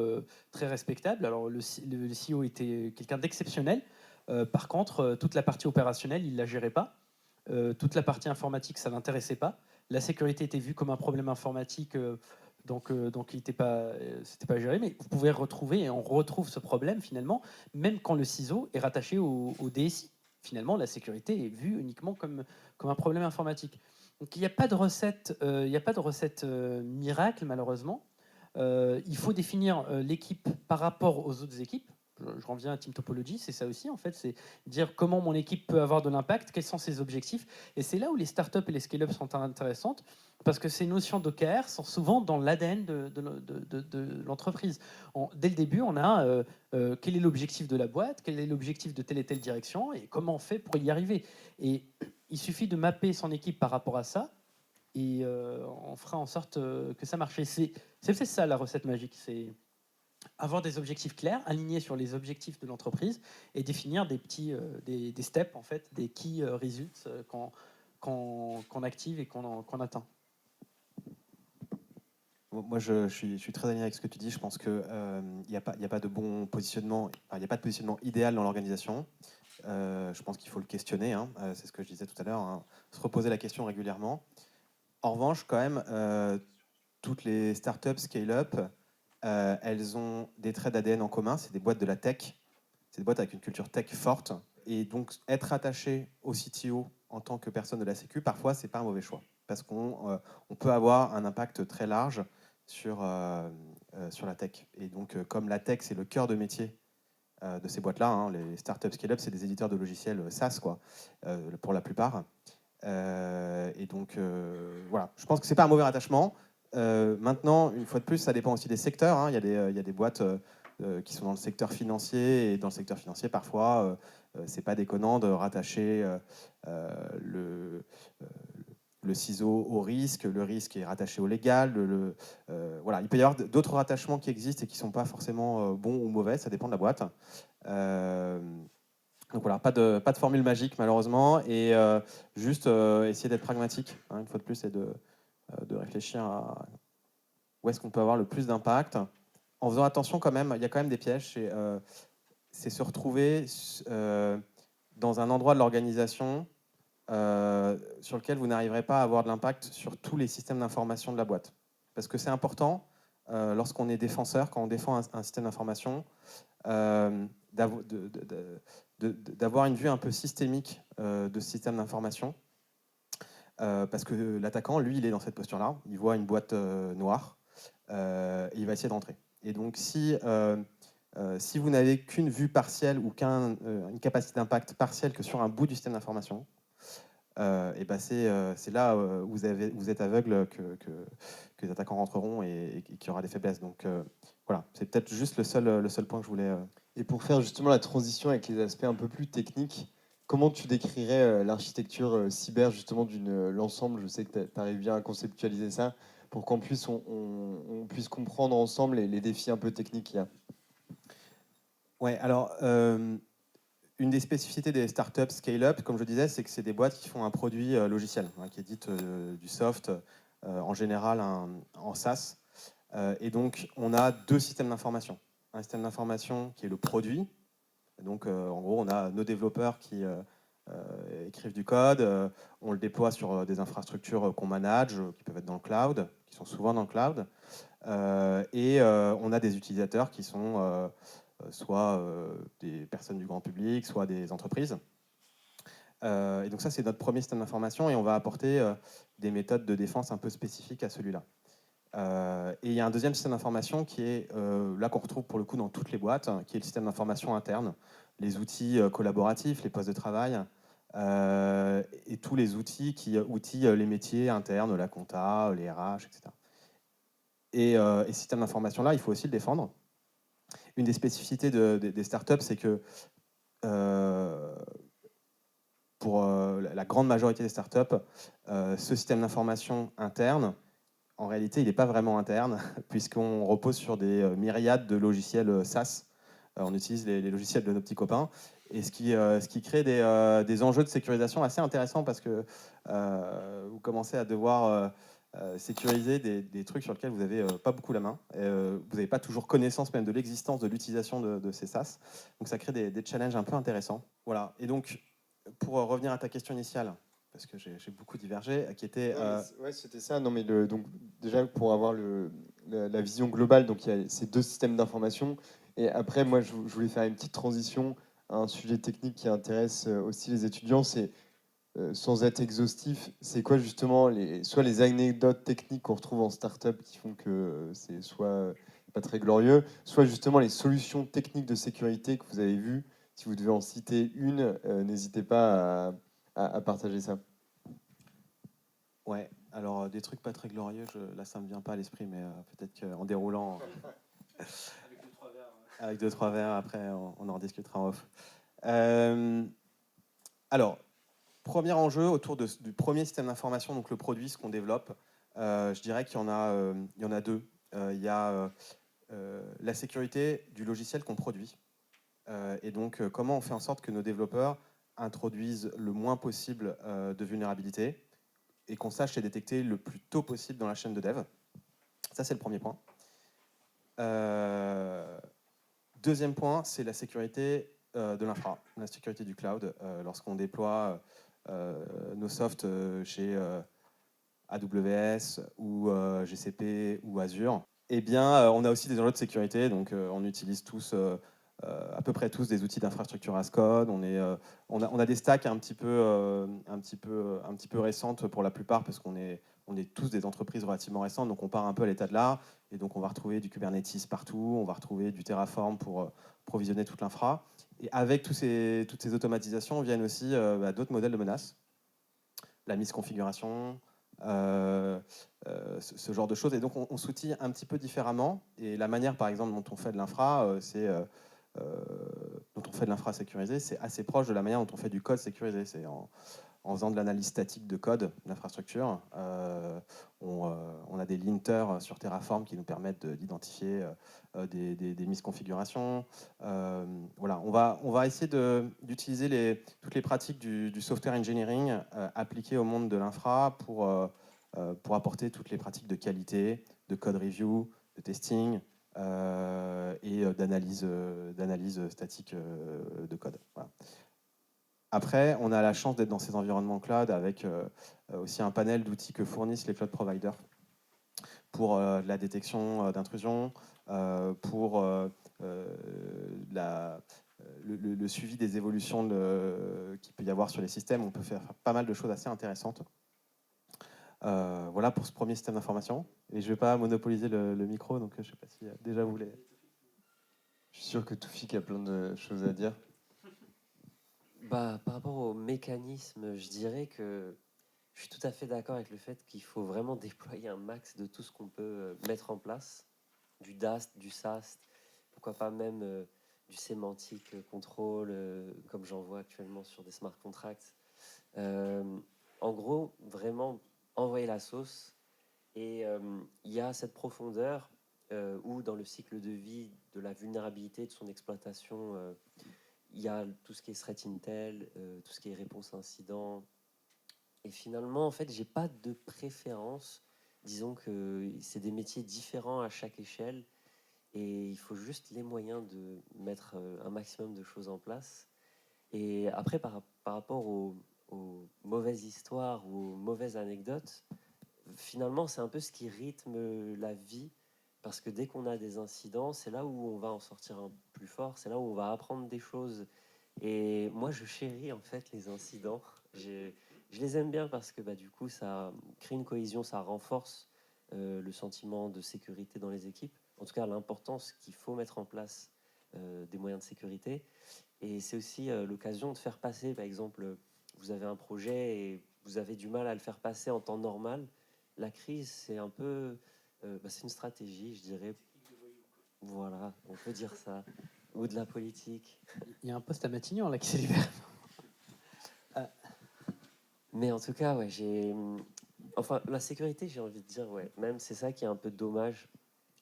très respectables. Alors le CEO était quelqu'un d'exceptionnel. Par contre, toute la partie opérationnelle, il ne la gérait pas. Toute la partie informatique, ça ne l'intéressait pas. La sécurité était vue comme un problème informatique, donc il n'était pas, c'était pas géré. Mais vous pouvez retrouver, et on retrouve ce problème finalement, même quand le CISO est rattaché au DSI. Finalement, la sécurité est vue uniquement comme un problème informatique. Donc il n'y a pas de recette, miracle malheureusement. Il faut définir l'équipe par rapport aux autres équipes. Je reviens à Team Topology, c'est ça aussi en fait, c'est dire comment mon équipe peut avoir de l'impact, quels sont ses objectifs. Et c'est là où les startups et les scale-ups sont intéressantes, parce que ces notions d'OKR sont souvent dans l'ADN de l'entreprise. Dès le début, on a quel est l'objectif de la boîte, quel est l'objectif de telle et telle direction, et comment on fait pour y arriver. Et il suffit de mapper son équipe par rapport à ça, et on fera en sorte que ça marche. C'est ça la recette magique, c'est avoir des objectifs clairs, alignés sur les objectifs de l'entreprise et définir des petits des steps, en fait, des key results qu'on active et qu'on atteint. Moi, je suis très aligné avec ce que tu dis. Je pense qu'il n'y a pas de bon positionnement, il n'y a pas de positionnement idéal dans l'organisation. Je pense qu'il faut le questionner, hein. C'est ce que je disais tout à l'heure, hein. Se reposer la question régulièrement. En revanche, quand même, toutes les startups scale-up, elles ont des traits d'ADN en commun. C'est des boîtes de la tech. C'est des boîtes avec une culture tech forte. Et donc, être attaché au CTO en tant que personne de la Sécu, parfois, c'est pas un mauvais choix. Parce qu'on peut avoir un impact très large sur la tech. Et donc, comme la tech, c'est le cœur de métier de ces boîtes-là, hein, les startups scale-up, c'est des éditeurs de logiciels SaaS, quoi, pour la plupart. Et donc, voilà, je pense que c'est pas un mauvais rattachement. Maintenant, une fois de plus, ça dépend aussi des secteurs, hein. Il y a des boîtes qui sont dans le secteur financier, et dans le secteur financier, parfois, c'est pas déconnant de rattacher le ciseau au risque, le risque est rattaché au légal. Voilà. Il peut y avoir d'autres rattachements qui existent et qui ne sont pas forcément bons ou mauvais, ça dépend de la boîte. Donc voilà, pas de formule magique malheureusement, et juste essayer d'être pragmatique, hein, une fois de plus, et de réfléchir à où est-ce qu'on peut avoir le plus d'impact, en faisant attention quand même, il y a quand même des pièges, c'est se retrouver dans un endroit de l'organisation sur lequel vous n'arriverez pas à avoir de l'impact sur tous les systèmes d'information de la boîte. Parce que c'est important, lorsqu'on est défenseur, quand on défend un système d'information, d'avoir une vue un peu systémique de ce système d'information. Parce que l'attaquant, lui, il est dans cette posture-là. Il voit une boîte noire et il va essayer d'entrer. Et donc, si vous n'avez qu'une vue partielle ou une capacité d'impact partielle que sur un bout du système d'information, et ben c'est là où vous êtes aveugle que les attaquants rentreront et qu'il y aura des faiblesses. Donc voilà, c'est peut-être juste le seul point que je voulais... Et pour faire justement la transition avec les aspects un peu plus techniques, comment tu décrirais l'architecture cyber justement l'ensemble? Je sais que tu arrives bien à conceptualiser ça pour qu'on puisse, on puisse comprendre ensemble les défis un peu techniques qu'il y a. Ouais, alors une des spécificités des startups scale-up, comme je disais, c'est que c'est des boîtes qui font un produit logiciel, hein, qui édite du soft, en général en SaaS. Et donc, on a deux systèmes d'information. Un système d'information qui est le produit. Donc, en gros, on a nos développeurs qui écrivent du code, on le déploie sur des infrastructures qu'on manage, qui peuvent être dans le cloud, qui sont souvent dans le cloud. Et on a des utilisateurs qui sont soit des personnes du grand public, soit des entreprises. Et donc ça, c'est notre premier système d'information et on va apporter des méthodes de défense un peu spécifiques à celui-là. Et il y a un deuxième système d'information qui est là qu'on retrouve pour le coup dans toutes les boîtes, qui est le système d'information interne, les outils collaboratifs, les postes de travail, et tous les outils qui outillent les métiers internes, la compta, les RH, etc. Et ce système d'information-là, il faut aussi le défendre. Une des spécificités des startups, c'est que pour la grande majorité des startups, ce système d'information interne, en réalité, il n'est pas vraiment interne, puisqu'on repose sur des myriades de logiciels SaaS. On utilise les logiciels de nos petits copains, et ce qui crée des enjeux de sécurisation assez intéressants, parce que vous commencez à devoir sécuriser des trucs sur lesquels vous n'avez pas beaucoup la main. Vous n'avez pas toujours connaissance même de l'existence, de l'utilisation de ces SaaS. Donc ça crée des challenges un peu intéressants. Voilà. Et donc, pour revenir à ta question initiale, parce que j'ai beaucoup divergé, qui était... Ouais, c'était ça. Non, mais donc, déjà, pour avoir la vision globale, donc il y a ces deux systèmes d'information. Et après, moi, je voulais faire une petite transition à un sujet technique qui intéresse aussi les étudiants. C'est, sans être exhaustif, c'est quoi justement soit les anecdotes techniques qu'on retrouve en startup qui font que c'est soit pas très glorieux, soit justement les solutions techniques de sécurité que vous avez vues. Si vous devez en citer une, n'hésitez pas à partager ça. Ouais, alors des trucs pas très glorieux, là ça me vient pas à l'esprit, mais peut-être qu'en déroulant avec deux, trois verres, après on en rediscutera en off. Alors, premier enjeu autour du premier système d'information, donc le produit, ce qu'on développe, je dirais qu'il y en a deux. Il y a la sécurité du logiciel qu'on produit. Et donc, comment on fait en sorte que nos développeurs introduisent le moins possible de vulnérabilités et qu'on sache les détecter le plus tôt possible dans la chaîne de dev. Ça, c'est le premier point. Deuxième point, c'est la sécurité de l'infra, la sécurité du cloud. Lorsqu'on déploie nos softs chez AWS ou GCP ou Azure, eh bien, on a aussi des enjeux de sécurité. Donc, on utilise tous, à peu près tous, des outils d'infrastructure as code. On a des stacks un petit peu récentes pour la plupart, parce qu'on est tous des entreprises relativement récentes. Donc, on part un peu à l'état de l'art. Et donc, on va retrouver du Kubernetes partout. On va retrouver du Terraform pour provisionner toute l'infra. Et avec toutes ces automatisations viennent aussi d'autres modèles de menaces. La misconfiguration, ce genre de choses. Et donc, on s'outille un petit peu différemment. Et la manière, par exemple, dont on fait de l'infra, dont on fait de l'infra sécurisé, c'est assez proche de la manière dont on fait du code sécurisé. C'est en faisant de l'analyse statique de code d'infrastructure. On a des linters sur Terraform qui nous permettent d'identifier des misconfigurations. Voilà, on va essayer d'utiliser toutes les pratiques du software engineering appliquées au monde de l'infra pour apporter toutes les pratiques de qualité, de code review, de testing et d'analyse statique de code. Voilà. Après, on a la chance d'être dans ces environnements cloud avec aussi un panel d'outils que fournissent les cloud providers pour la détection d'intrusion, pour le suivi des évolutions qu'il peut y avoir sur les systèmes. On peut faire pas mal de choses assez intéressantes. Voilà pour ce premier système d'information. Et je ne vais pas monopoliser le micro, donc je ne sais pas si déjà vous voulez. Je suis sûr que Toufik a plein de choses à dire. Par rapport au mécanisme, je dirais que je suis tout à fait d'accord avec le fait qu'il faut vraiment déployer un max de tout ce qu'on peut mettre en place, du DAST, du SAST, pourquoi pas même du sémantique control, comme j'en vois actuellement sur des smart contracts. En gros, vraiment envoyer la sauce. Et il y a cette profondeur où dans le cycle de vie de la vulnérabilité, de son exploitation, il y a tout ce qui est threat intel, tout ce qui est réponse à incident. Et finalement, en fait, j'ai pas de préférence. Disons que c'est des métiers différents à chaque échelle et il faut juste les moyens de mettre un maximum de choses en place. Et après, par rapport aux mauvaises histoires ou aux mauvaises anecdotes, finalement, c'est un peu ce qui rythme la vie. Parce que dès qu'on a des incidents, c'est là où on va en sortir un plus fort, c'est là où on va apprendre des choses Et moi, je chéris en fait les incidents. Je les aime bien parce que du coup, ça crée une cohésion, ça renforce le sentiment de sécurité dans les équipes. En tout cas, l'importance qu'il faut mettre en place des moyens de sécurité. Et c'est aussi l'occasion de faire passer, par exemple, vous avez un projet et vous avez du mal à le faire passer en temps normal. La crise, c'est un peu, c'est une stratégie, je dirais. Voilà, on peut dire ça. Ou de la politique. Il y a un poste à Matignon là qui s'est libéré. Mais en tout cas, ouais, enfin, la sécurité, j'ai envie de dire, ouais, même c'est ça qui est un peu dommage.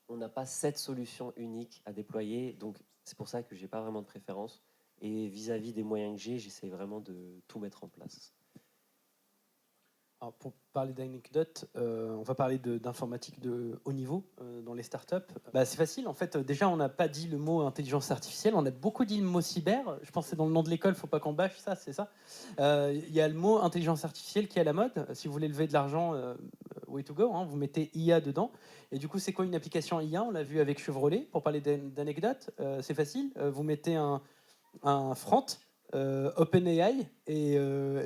On n'a pas cette solution unique à déployer, donc c'est pour ça que j'ai pas vraiment de préférence. Et vis-à-vis des moyens que j'ai, j'essaie vraiment de tout mettre en place. Alors, pour parler d'anecdotes, on va parler d'informatique de haut niveau dans les startups. C'est facile, en fait. Déjà, on n'a pas dit le mot intelligence artificielle, on a beaucoup dit le mot cyber. Je pense que c'est dans le nom de l'école, il ne faut pas qu'on bâche ça, c'est ça. Il y a le mot intelligence artificielle qui est à la mode. Si vous voulez lever de l'argent, way to go, hein, vous mettez IA dedans. Et du coup, c'est quoi une application IA? On l'a vu avec Chevrolet, pour parler d'anecdotes. C'est facile, vous mettez un front, OpenAI, et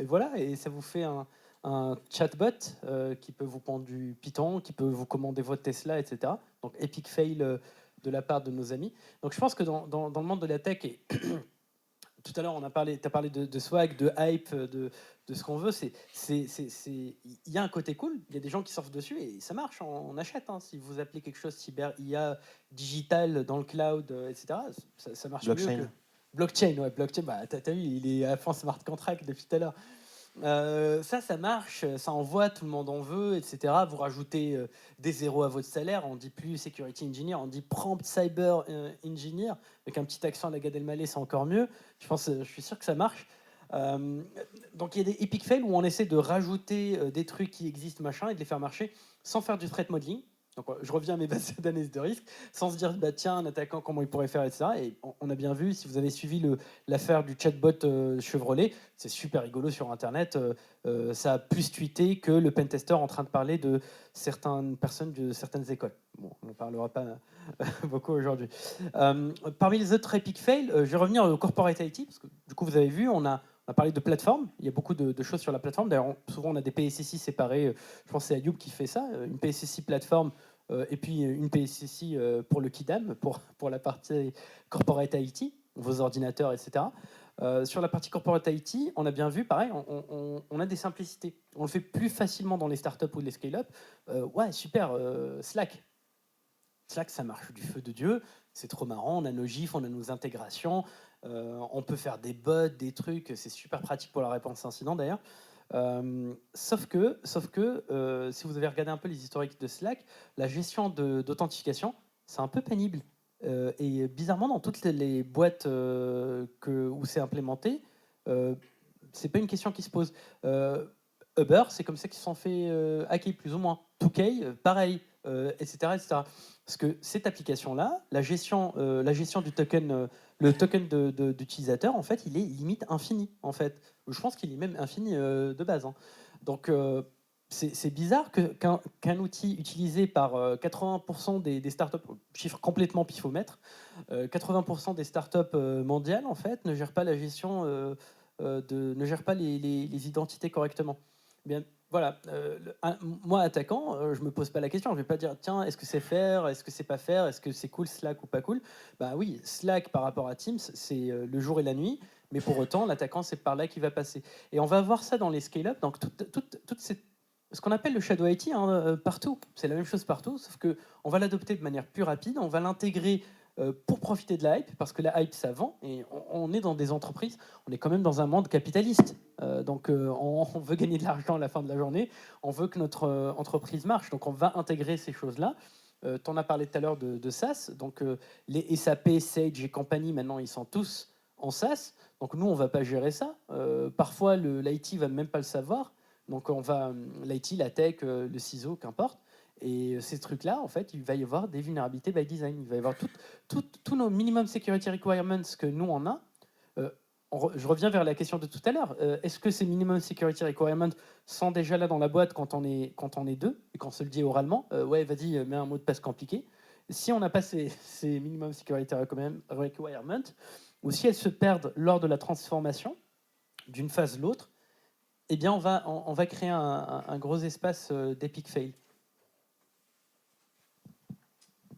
voilà, et ça vous fait un chatbot qui peut vous prendre du Python, qui peut vous commander votre Tesla, etc. Donc, epic fail de la part de nos amis. Donc, je pense que dans le monde de la tech, et tout à l'heure, tu as parlé de swag, de hype, de ce qu'on veut. Il y a un côté cool, il y a des gens qui surfent dessus et ça marche, on achète. Hein. Si vous appelez quelque chose cyber IA, digital, dans le cloud, etc., ça marche Blockchain. mieux que... Blockchain, ouais, blockchain, t'as vu, il est à fond smart contract depuis tout à l'heure. Ça marche, ça envoie, tout le monde en veut, etc. Vous rajoutez des zéros à votre salaire, on dit plus security engineer, on dit prompt cyber engineer, avec un petit accent à la Gad Elmaleh, c'est encore mieux. Je suis sûr que ça marche. Donc il y a des epic fails où on essaie de rajouter des trucs qui existent, machin, et de les faire marcher sans faire du threat modeling. Donc, je reviens à mes bases d'analyse de risque, sans se dire, tiens, un attaquant, comment il pourrait faire, etc. Et on a bien vu, si vous avez suivi l'affaire du chatbot Chevrolet, c'est super rigolo sur Internet. Ça a plus tweeté que le pentester en train de parler de certaines personnes de certaines écoles. Bon, on ne parlera pas beaucoup aujourd'hui. Parmi les autres epic fails, je vais revenir au corporate IT, parce que du coup, vous avez vu, on a parlé de plateforme. Il y a beaucoup de choses sur la plateforme. D'ailleurs, souvent, on a des PSSI séparés. Je pense que c'est Ayoub qui fait ça. Une PSSI plateforme et puis une PSSI pour le KIDAM, pour la partie corporate IT, vos ordinateurs, etc. Sur la partie corporate IT, on a bien vu, pareil, on a des simplicités. On le fait plus facilement dans les startups ou les scale-up. Ouais, super, Slack. Slack, ça marche du feu de Dieu. C'est trop marrant. On a nos gifs, on a nos intégrations. On peut faire des bots, des trucs. C'est super pratique pour la réponse incident d'ailleurs. Sauf que si vous avez regardé un peu les historiques de Slack, la gestion d'authentification, c'est un peu pénible. Et bizarrement, dans toutes les boîtes où c'est implémenté, c'est pas une question qui se pose. Uber, c'est comme ça qu'ils se sont fait hacker, plus ou moins. 2K, pareil, etc., etc. Parce que cette application-là, la gestion du token, le token d'utilisateur, en fait, il est limite infini, en fait. Je pense qu'il est même infini de base. Hein. Donc, c'est bizarre qu'un outil utilisé par 80% des startups, chiffre complètement pifomètre, 80% des startups mondiales, en fait, ne gèrent pas la gestion, ne gèrent pas les identités correctement. Bien, voilà, moi attaquant, je me pose pas la question, je vais pas dire tiens, est-ce que c'est faire, est-ce que c'est pas faire, est-ce que c'est cool Slack ou pas cool. Bah oui, Slack par rapport à Teams, c'est le jour et la nuit, mais pour autant l'attaquant c'est par là qu'il va passer. Et on va voir ça dans les scale-up, donc toute cette ce qu'on appelle le shadow IT hein, partout, c'est la même chose partout, sauf que on va l'adopter de manière plus rapide, on va l'intégrer pour profiter de la hype, parce que la hype ça vend, et on est dans des entreprises, on est quand même dans un monde capitaliste. Donc on veut gagner de l'argent à la fin de la journée, on veut que notre entreprise marche, donc on va intégrer ces choses-là. Tu en as parlé tout à l'heure de SaaS, donc les SAP, Sage et compagnie, maintenant ils sont tous en SaaS, donc nous on ne va pas gérer ça. Parfois l'IT ne va même pas le savoir, donc on va, l'IT, la tech, le CISO, qu'importe. Et ces trucs-là, en fait, il va y avoir des vulnérabilités by design. Il va y avoir tous nos minimum security requirements que nous on a. Je reviens vers la question de tout à l'heure. Est-ce que ces minimum security requirements sont déjà là dans la boîte quand on est deux et qu'on se le dit oralement ouais, vas-y, mets un mot de passe compliqué. Si on n'a pas ces minimum security requirements, ou si elles se perdent lors de la transformation d'une phase à l'autre, eh bien, on va créer un gros espace d'epic fail.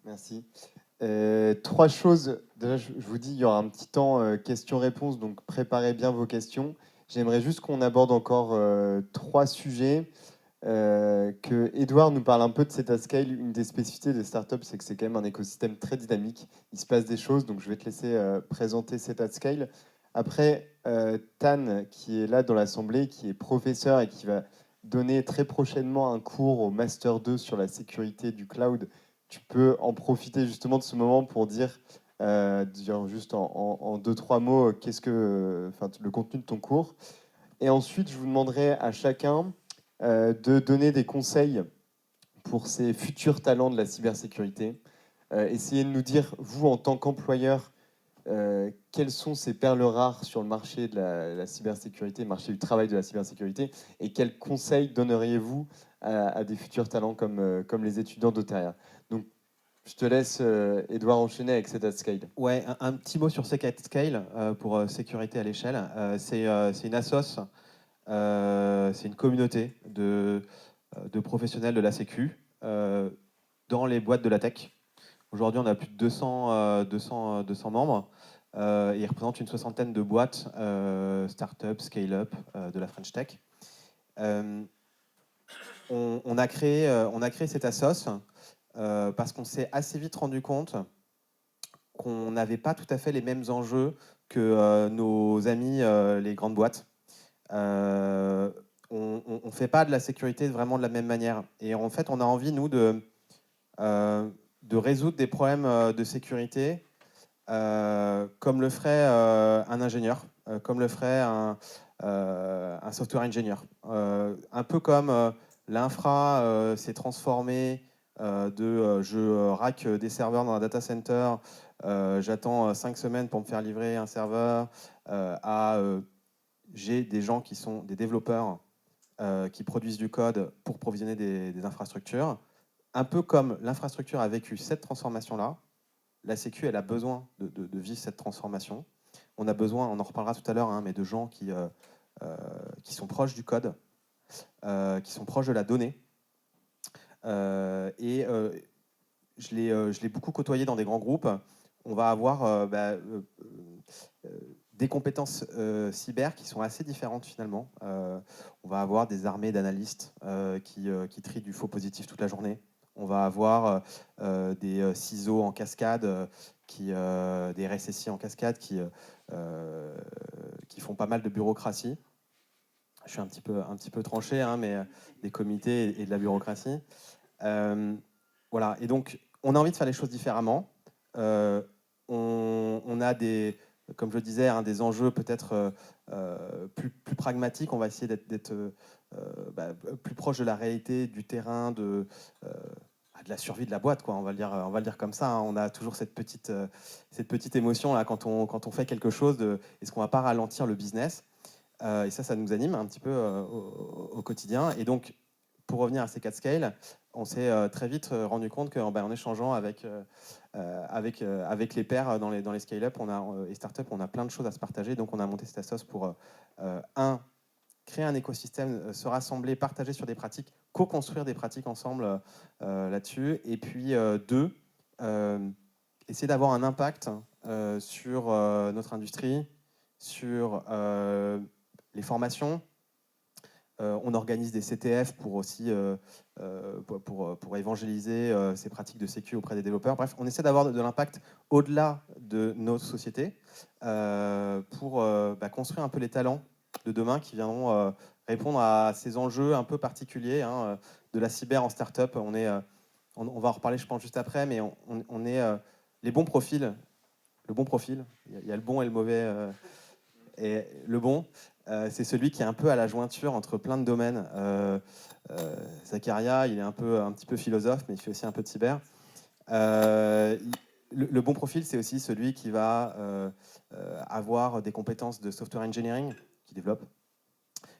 Merci. 3 choses. Déjà, je vous dis, il y aura un petit temps questions-réponses, donc préparez bien vos questions. J'aimerais juste qu'on aborde encore 3 sujets. Que Edouard nous parle un peu de Zetascale. Une des spécificités des startups, c'est que c'est quand même un écosystème très dynamique. Il se passe des choses, donc je vais te laisser présenter Zetascale. Après, Tan, qui est là dans l'Assemblée, qui est professeur et qui va donner très prochainement un cours au Master 2 sur la sécurité du cloud. Tu peux en profiter justement de ce moment pour dire juste en 2-3 mots le contenu de ton cours. Et ensuite, je vous demanderai à chacun de donner des conseils pour ces futurs talents de la cybersécurité. Essayez de nous dire, vous, en tant qu'employeur, quelles sont ces perles rares sur le marché de la cybersécurité, le marché du travail de la cybersécurité, et quels conseils donneriez-vous à des futurs talents comme les étudiants d'Oteria. Donc, je te laisse, Edouard, enchaîner avec Zetascale. Ouais, un petit mot sur Zetascale pour sécurité à l'échelle. C'est une assoce, c'est une communauté de professionnels de la Sécu dans les boîtes de la tech. Aujourd'hui, on a plus de 200 membres. Ils représentent une soixantaine de boîtes, start-up, scale-up de la French Tech. On a créé cette assoce parce qu'on s'est assez vite rendu compte qu'on n'avait pas tout à fait les mêmes enjeux que nos amis, les grandes boîtes. On ne fait pas de la sécurité vraiment de la même manière. Et en fait, on a envie, nous, de résoudre des problèmes de sécurité comme le ferait un ingénieur, comme le ferait un software engineer. Un peu comme l'infra s'est transformé je rack des serveurs dans un data center, j'attends 5 semaines pour me faire livrer un serveur, j'ai des gens qui sont des développeurs qui produisent du code pour provisionner des infrastructures. Un peu comme l'infrastructure a vécu cette transformation-là, la Sécu, elle a besoin de vivre cette transformation. On a besoin, on en reparlera tout à l'heure, mais de gens qui sont proches du code, qui sont proches de la donnée. Je l'ai beaucoup côtoyé dans des grands groupes. On va avoir des compétences cyber qui sont assez différentes finalement. On va avoir des armées d'analystes qui trient du faux positif toute la journée. On va avoir des CISO en cascade, des RSSI en cascade qui font pas mal de bureaucratie. Je suis un petit peu tranché, mais des comités et de la bureaucratie. Voilà. Et donc, on a envie de faire les choses différemment. On a comme je le disais, des enjeux peut-être plus pragmatiques. On va essayer d'être plus proche de la réalité, du terrain, de la survie de la boîte, quoi. On va le dire comme ça. On a toujours cette petite émotion là quand on fait quelque chose. Est-ce qu'on va pas ralentir le business? Et ça nous anime un petit peu au quotidien. Et donc, pour revenir à ces 4 scales, on s'est très vite rendu compte qu'en échangeant avec les pairs dans les scale-up et start-up, on a plein de choses à se partager. Donc, on a monté cette assoce pour, créer un écosystème, se rassembler, partager sur des pratiques, co-construire des pratiques ensemble là-dessus. Et puis, 2, essayer d'avoir un impact sur notre industrie, sur les formations. On organise des CTF pour aussi pour évangéliser ces pratiques de sécu auprès des développeurs. Bref, on essaie d'avoir de l'impact au-delà de nos sociétés pour construire un peu les talents de demain qui viendront répondre à ces enjeux un peu particuliers de la cyber en start-up. On va en reparler, je pense, juste après, mais on est les bons profils. Le bon profil, il y a le bon et le mauvais. Et le bon, c'est celui qui est un peu à la jointure entre plein de domaines. Zakaria, il est un petit peu philosophe, mais il fait aussi un peu de cyber. Le bon profil, c'est aussi celui qui va avoir des compétences de software engineering, qui développe,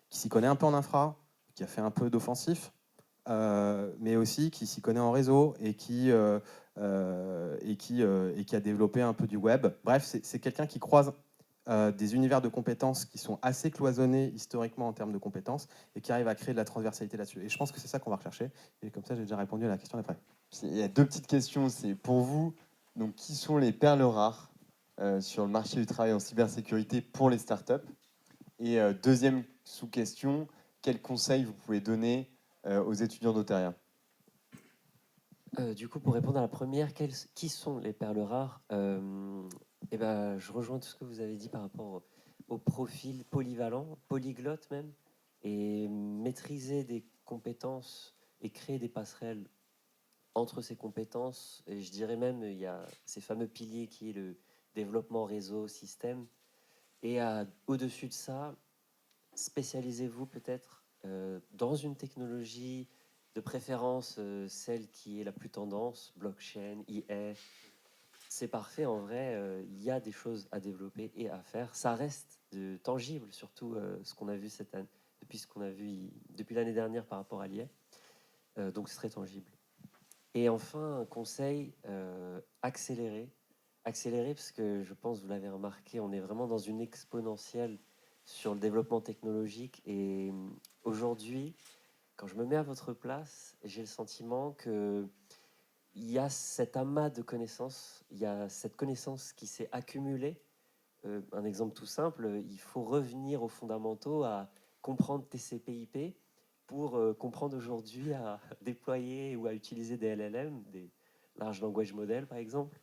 qui s'y connaît un peu en infra, qui a fait un peu d'offensif, mais aussi qui s'y connaît en réseau et qui a développé un peu du web. Bref, c'est quelqu'un qui croise des univers de compétences qui sont assez cloisonnés historiquement en termes de compétences et qui arrive à créer de la transversalité là-dessus. Et je pense que c'est ça qu'on va rechercher. Et comme ça, j'ai déjà répondu à la question d'après. Il y a deux petites questions. C'est pour vous, donc, qui sont les perles rares sur le marché du travail en cybersécurité pour les startups? Et deuxième sous-question, quels conseils vous pouvez donner aux étudiants d'Oteria? Du coup, pour répondre à la première, qui sont les perles rares? Eh ben, je rejoins tout ce que vous avez dit par rapport au profil polyvalent, polyglotte même, et maîtriser des compétences et créer des passerelles entre ces compétences. Et je dirais même, il y a ces fameux piliers qui est le développement réseau, système. Et au-dessus de ça, spécialisez-vous peut-être dans une technologie, de préférence celle qui est la plus tendance, blockchain, IA. C'est parfait, en vrai, il y a des choses à développer et à faire. Ça reste tangible, surtout ce qu'on a vu cette année, depuis ce qu'on a vu depuis l'année dernière par rapport à l'IA. Donc c'est très tangible. Et enfin, un conseil, accélérer. Accélérer parce que je pense, vous l'avez remarqué, on est vraiment dans une exponentielle sur le développement technologique. Et aujourd'hui, quand je me mets à votre place, j'ai le sentiment que il y a cet amas de connaissances, il y a cette connaissance qui s'est accumulée. Un exemple tout simple, il faut revenir aux fondamentaux, à comprendre TCP/IP pour comprendre aujourd'hui à déployer ou à utiliser des LLM, des large language models par exemple.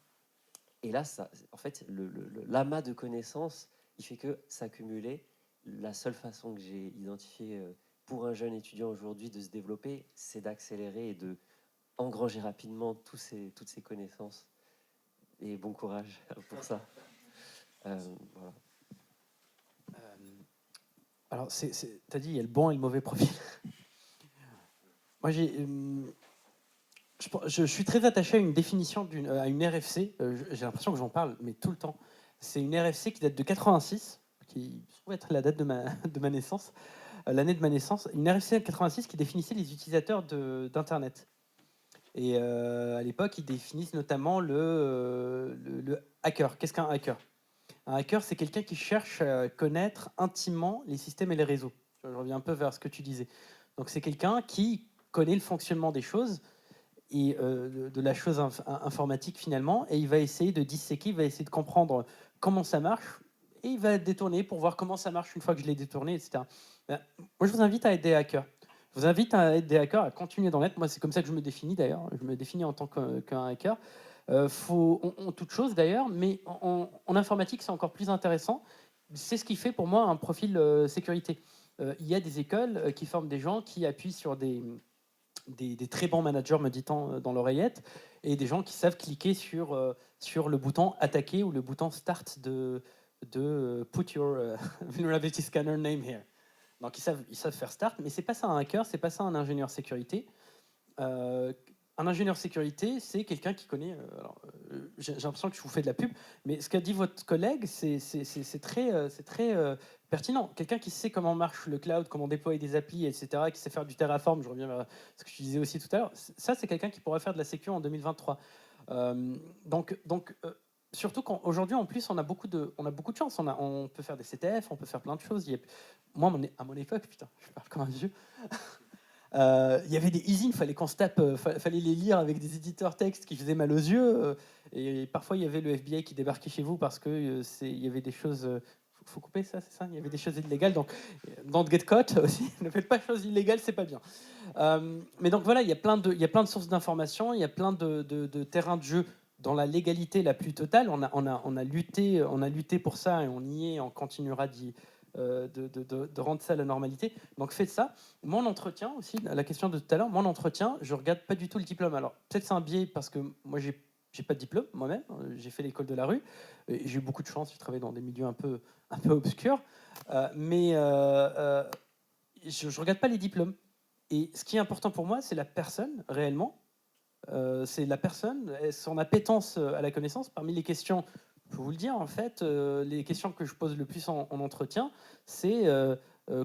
Et là, ça, en fait, l'amas de connaissances, il fait que s'accumuler. La seule façon que j'ai identifiée pour un jeune étudiant aujourd'hui de se développer, c'est d'accélérer et de engranger rapidement toutes ces connaissances. Et bon courage pour ça. Voilà. Alors, tu as dit, il y a le bon et le mauvais profil. Moi, je suis très attaché à une définition à une RFC. J'ai l'impression que j'en parle, mais tout le temps. C'est une RFC qui date de 86, qui se trouve être la date de ma naissance, l'année de ma naissance. Une RFC de 86 qui définissait les utilisateurs d'Internet. Et à l'époque, ils définissent notamment le hacker. Qu'est-ce qu'un hacker? Un hacker, c'est quelqu'un qui cherche à connaître intimement les systèmes et les réseaux. Je reviens un peu vers ce que tu disais. Donc c'est quelqu'un qui connaît le fonctionnement des choses et de la chose informatique finalement, et il va essayer de disséquer, il va essayer de comprendre comment ça marche, et il va détourner pour voir comment ça marche une fois que je l'ai détourné, etc. Ben, moi, je vous invite à être des hackers. Je vous invite à être des hackers, à continuer d'en être. Moi, c'est comme ça que je me définis d'ailleurs. Je me définis en tant qu'un hacker. En toute chose d'ailleurs, mais en informatique, c'est encore plus intéressant. C'est ce qui fait pour moi un profil sécurité. Il y a des écoles qui forment des gens qui appuient sur des très bons managers, me dit-on dans l'oreillette, et des gens qui savent cliquer sur le bouton attaquer ou le bouton start de put your vulnerability scanner name here. Donc ils savent faire start, mais c'est pas ça un hacker, c'est pas ça un ingénieur sécurité. Un ingénieur sécurité, c'est quelqu'un qui connaît. J'ai l'impression que je vous fais de la pub, mais ce qu'a dit votre collègue, c'est très pertinent. Quelqu'un qui sait comment marche le cloud, comment déployer des applis, etc., qui sait faire du Terraform, je reviens vers ce que tu disais aussi tout à l'heure, ça, c'est quelqu'un qui pourrait faire de la sécu en 2023. Surtout qu'aujourd'hui, en plus, on a beaucoup de chance. On peut faire des CTF, on peut faire plein de choses. Moi, à mon époque, putain, je parle comme un vieux. Il y avait des easing, il fallait qu'on se tape, fallait les lire avec des éditeurs texte qui faisaient mal aux yeux. Et parfois, il y avait le FBI qui débarquait chez vous parce qu'il y avait des choses. Faut couper ça, c'est ça? Il y avait des choses illégales. Donc, don't get caught aussi. Ne faites pas de choses illégales, c'est pas bien. Mais donc voilà, il y a plein de sources d'informations, il y a plein de terrains de jeu dans la légalité la plus totale. On a lutté pour ça et on y est, on continuera de rendre ça la normalité. Donc faites ça. Mon entretien aussi, la question de tout à l'heure, mon entretien, je regarde pas du tout le diplôme. Alors peut-être c'est un biais parce que moi j'ai pas de diplôme moi-même, j'ai fait l'école de la rue, j'ai eu beaucoup de chance, j'ai travaillé dans des milieux un peu obscurs, mais je regarde pas les diplômes. Et ce qui est important pour moi, c'est la personne réellement. C'est la personne, son appétence à la connaissance. Parmi les questions, je peux vous le dire, en fait, les questions que je pose le plus en entretien, c'est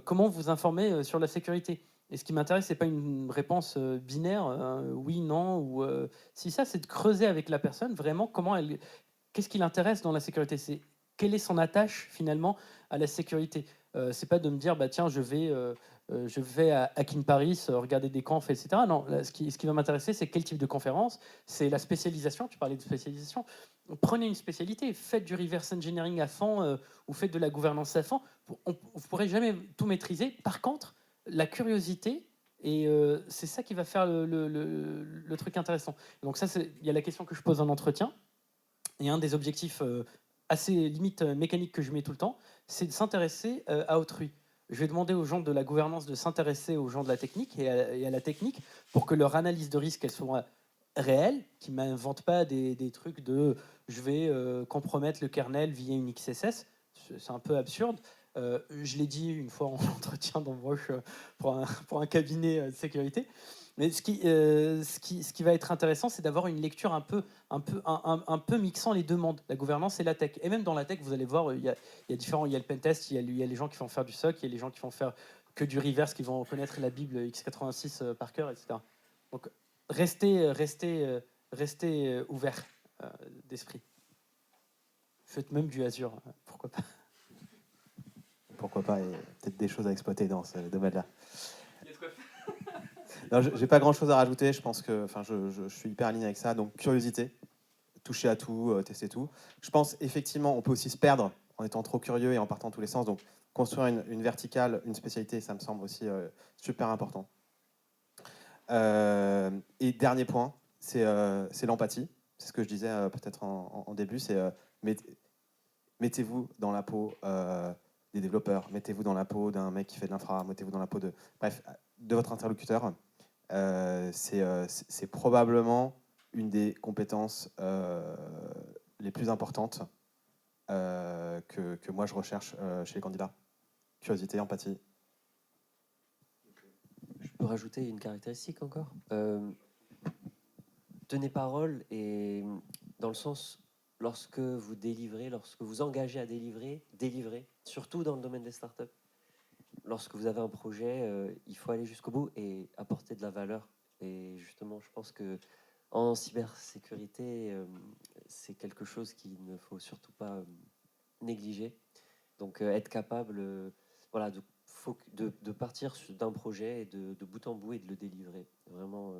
comment vous informer sur la sécurité. Et ce qui m'intéresse, c'est pas une réponse binaire, oui, non, ou si ça, c'est de creuser avec la personne vraiment qu'est-ce qui l'intéresse dans la sécurité. C'est quelle est son attache finalement à la sécurité. C'est pas de me dire bah tiens je vais à Hacking Paris regarder des confs etc. Non, là, ce qui va m'intéresser c'est quel type de conférence, c'est la spécialisation. Tu parlais de spécialisation. Prenez une spécialité, faites du reverse engineering à fond ou faites de la gouvernance à fond. Vous ne pourrez jamais tout maîtriser. Par contre, la curiosité, et c'est ça qui va faire le truc intéressant. Donc ça, il y a la question que je pose en entretien, et un des objectifs assez limite mécaniques que je mets tout le temps, c'est de s'intéresser à autrui. Je vais demander aux gens de la gouvernance de s'intéresser aux gens de la technique et à la technique pour que leur analyse de risque elle soit réelle, qu'ils ne m'inventent pas des trucs de je vais compromettre le kernel via une XSS. C'est un peu absurde. Je l'ai dit une fois en entretien d'embauche pour un cabinet de sécurité. Mais ce qui va être intéressant, c'est d'avoir une lecture un peu mixant les deux mondes, la gouvernance et la tech. Et même dans la tech, vous allez voir, il y a le pentest, il y a les gens qui vont faire du SOC, il y a les gens qui vont faire que du reverse, qui vont connaître la Bible x86 par cœur, etc. Donc restez ouvert d'esprit. Faites même du Azure, pourquoi pas. Pourquoi pas, et peut-être des choses à exploiter dans ce domaine-là. Non, j'ai pas grand-chose à rajouter. Je pense que, je suis hyper aligné avec ça. Donc, curiosité, toucher à tout, tester tout. Je pense effectivement, on peut aussi se perdre en étant trop curieux et en partant dans tous les sens. Donc, construire une verticale, une spécialité, ça me semble aussi super important. Et dernier point, c'est l'empathie. C'est ce que je disais peut-être en début. C'est mettez-vous dans la peau des développeurs, mettez-vous dans la peau d'un mec qui fait de l'infra, mettez-vous dans la peau de votre interlocuteur. C'est probablement une des compétences les plus importantes que moi je recherche chez les candidats. Curiosité, empathie. Je peux rajouter une caractéristique encore. Tenez parole, et dans le sens, lorsque vous délivrez, lorsque vous engagez à délivrez, surtout dans le domaine des startups. Lorsque vous avez un projet, il faut aller jusqu'au bout et apporter de la valeur. Et justement, je pense que en cybersécurité, c'est quelque chose qu'il ne faut surtout pas négliger. Donc, être capable, voilà, de partir d'un projet et de bout en bout et de le délivrer. Vraiment,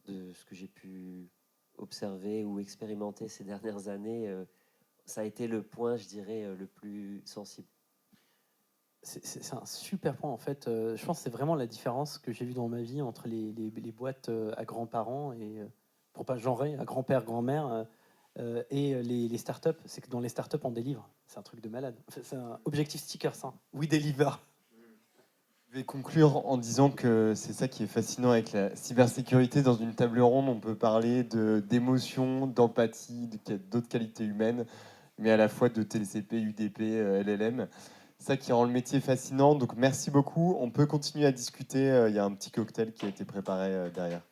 de ce que j'ai pu observer ou expérimenter ces dernières années, ça a été le point, je dirais, le plus sensible. C'est un super point en fait. Je pense que c'est vraiment la différence que j'ai vue dans ma vie entre les boîtes à grands-parents et, pour pas genrer, à grand-père, grand-mère et les startups. C'est que dans les startups, on délivre. C'est un truc de malade. C'est un objectif sticker, ça. We deliver. Je vais conclure en disant que c'est ça qui est fascinant avec la cybersécurité. Dans une table ronde, on peut parler d'émotion, d'empathie, d'autres qualités humaines, mais à la fois de TCP, UDP, LLM. Ça qui rend le métier fascinant. Donc merci beaucoup. On peut continuer à discuter. Il y a un petit cocktail qui a été préparé derrière.